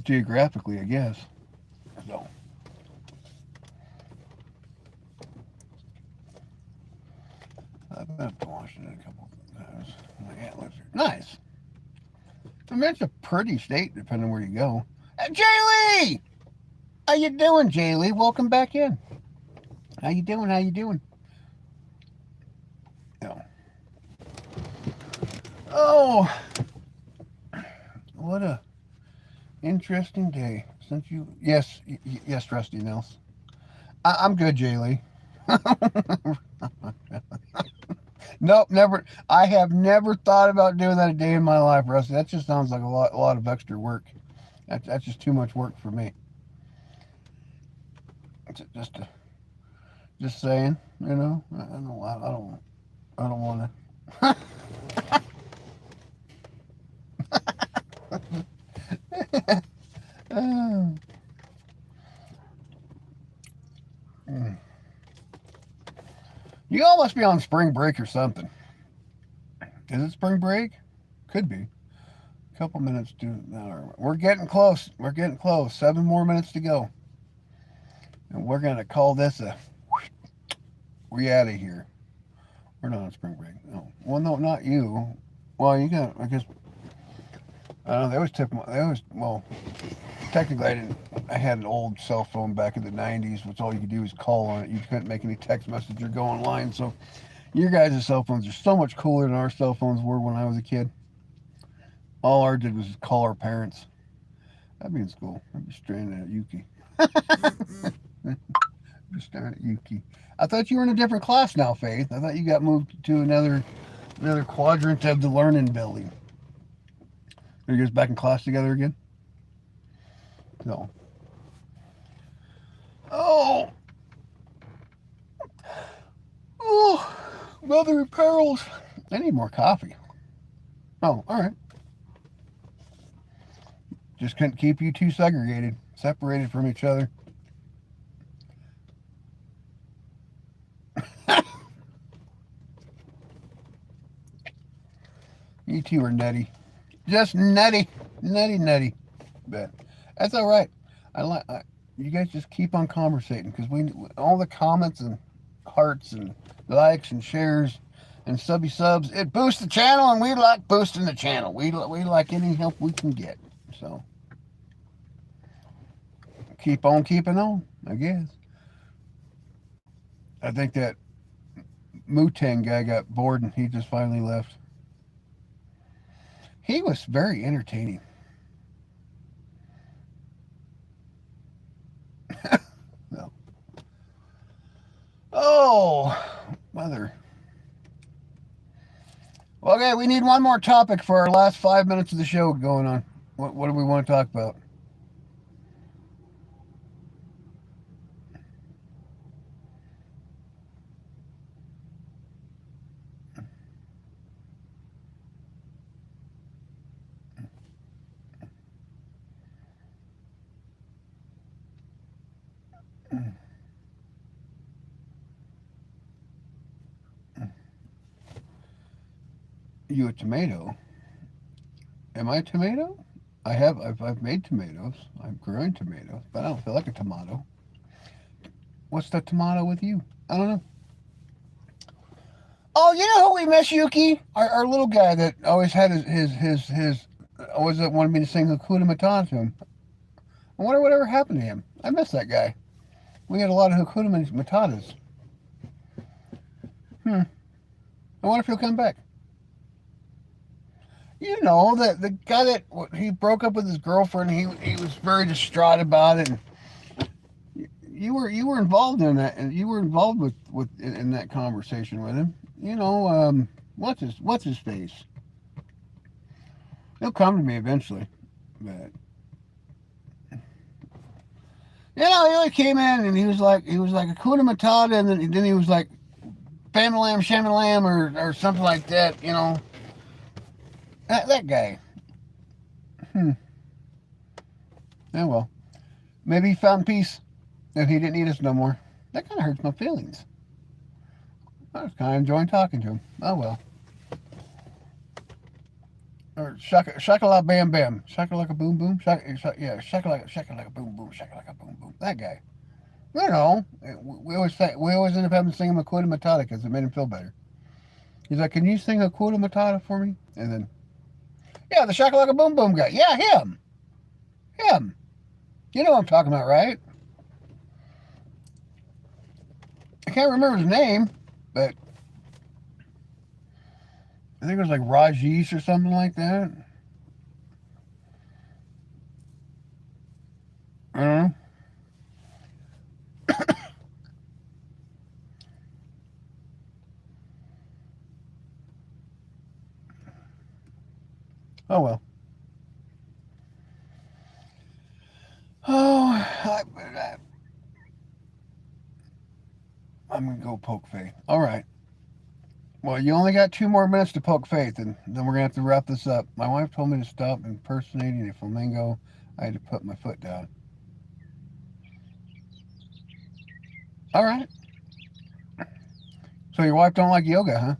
geographically, I guess. So I've been up to Washington a couple of times. My aunt lives here. Nice. I mean, it's a pretty state, depending on where you go. Jaylee, how you doing, Jaylee? Welcome back in. How you doing? How you doing? No. Oh, what a interesting day. Since you, yes, yes, Rusty Nels. I'm good, Jaylee. Nope, never. I have never thought about doing that a day in my life, Rusty. That just sounds like a lot of extra work. That's just too much work for me. Just just saying, I don't want to. You all must be on spring break or something. Is it spring break? Could be. A couple minutes to. We're getting close. We're getting close. 7 more minutes to go. And we're going to call this a. We out of here. We're not on spring break. No. Well, no, not you. Well, you got. I guess. I don't know. They always took. They always. Well, technically, I didn't. I had an old cell phone back in the '90s, which all you could do was call on it. You couldn't make any text message or go online. So, your guys' cell phones are so much cooler than our cell phones were when I was a kid. All I did was call our parents. That'd be in school. I'd be staring at Yuki. Just staring at Yuki. I thought you were in a different class now, Faith. I thought you got moved to another quadrant of the learning building. Are you guys back in class together again? No. Oh. Oh. Mother of pearls. I need more coffee. Oh, all right. Just couldn't keep you two separated from each other. You two are nutty. Just nutty. But that's all right. You guys just keep on conversating because we all the comments and hearts and likes and shares and subs. It boosts the channel, and we like boosting the channel. We like any help we can get. So keep on keeping on, I guess. I think that Mutang guy got bored and he just finally left. He was very entertaining. Oh, mother. Okay, we need one more topic for our last 5 minutes of the show going on. What do we want to talk about? You a tomato? Am I a tomato? I've made tomatoes. I'm growing tomatoes, but I don't feel like a tomato. What's the tomato with you? I don't know. Oh, you know who we miss, Yuki? Our little guy that always had his always wanted me to sing Hakuna Matata to him. I wonder whatever happened to him. I miss that guy. We had a lot of Hakuna Matatas. I wonder if he'll come back. You know, that the guy that he broke up with his girlfriend, he was very distraught about it. And you were involved in that, and you were involved in that conversation with him. You know, what's his face? He'll come to me eventually, but you know, he really came in and he was like Hakuna Matata, and then he was like Bamalam Shamalam or something like that. You know, that guy. Yeah, well, maybe he found peace if he didn't need us no more. That kind of hurts my feelings. I was kind of enjoying talking to him. Oh well. Or shaka bam bam, shaka like a boom boom, yeah, shaka like a boom boom, shaka like a boom boom. That guy. I don't know. We always end up having to sing him Hakuna Matata because it made him feel better. He's like, "Can you sing Hakuna Matata for me?" And then, yeah, the shaka like a boom boom guy. Yeah, him. You know what I'm talking about, right? I can't remember his name, but I think it was like Rajesh or something like that. I don't know. Oh well. Oh, I'm gonna go poke Faith. All right. Well, you only got 2 more minutes to poke Faith, and then we're gonna have to wrap this up. My wife told me to stop impersonating a flamingo. I had to put my foot down. All right. So your wife don't like yoga, huh?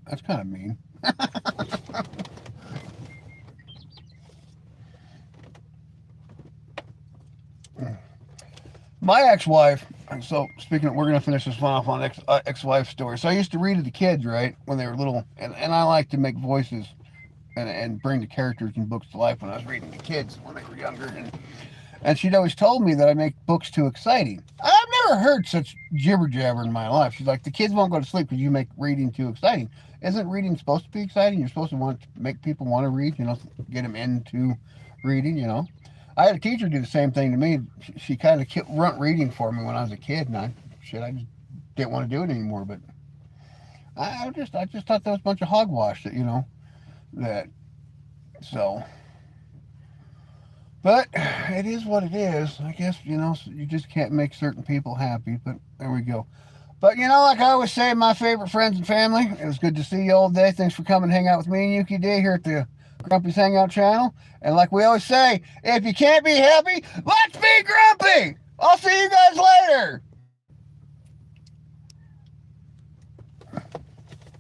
That's kind of mean. My ex-wife. So speaking of, we're gonna finish this one off on ex-wife story. So I used to read to the kids, right, when they were little, and I like to make voices and bring the characters in books to life when I was reading to kids when they were younger. And she'd always told me that I make books too exciting. I've never heard such jibber jabber in my life. She's like, the kids won't go to sleep because you make reading too exciting. Isn't reading supposed to be exciting? You're supposed to want to make people want to read, you know, get them into reading, you know. I had a teacher do the same thing to me. She kind of kept reading for me when I was a kid, and I just didn't want to do it anymore. But I just thought that was a bunch of hogwash that, you know, that so. But it is what it is. I guess, you know, you just can't make certain people happy. But there we go. But, you know, like I always say, my favorite friends and family, it was good to see you all day. Thanks for coming and hang out with me and Yuki D here at the Grumpy's Hangout channel. And like we always say, if you can't be happy, let's be grumpy. I'll see you guys.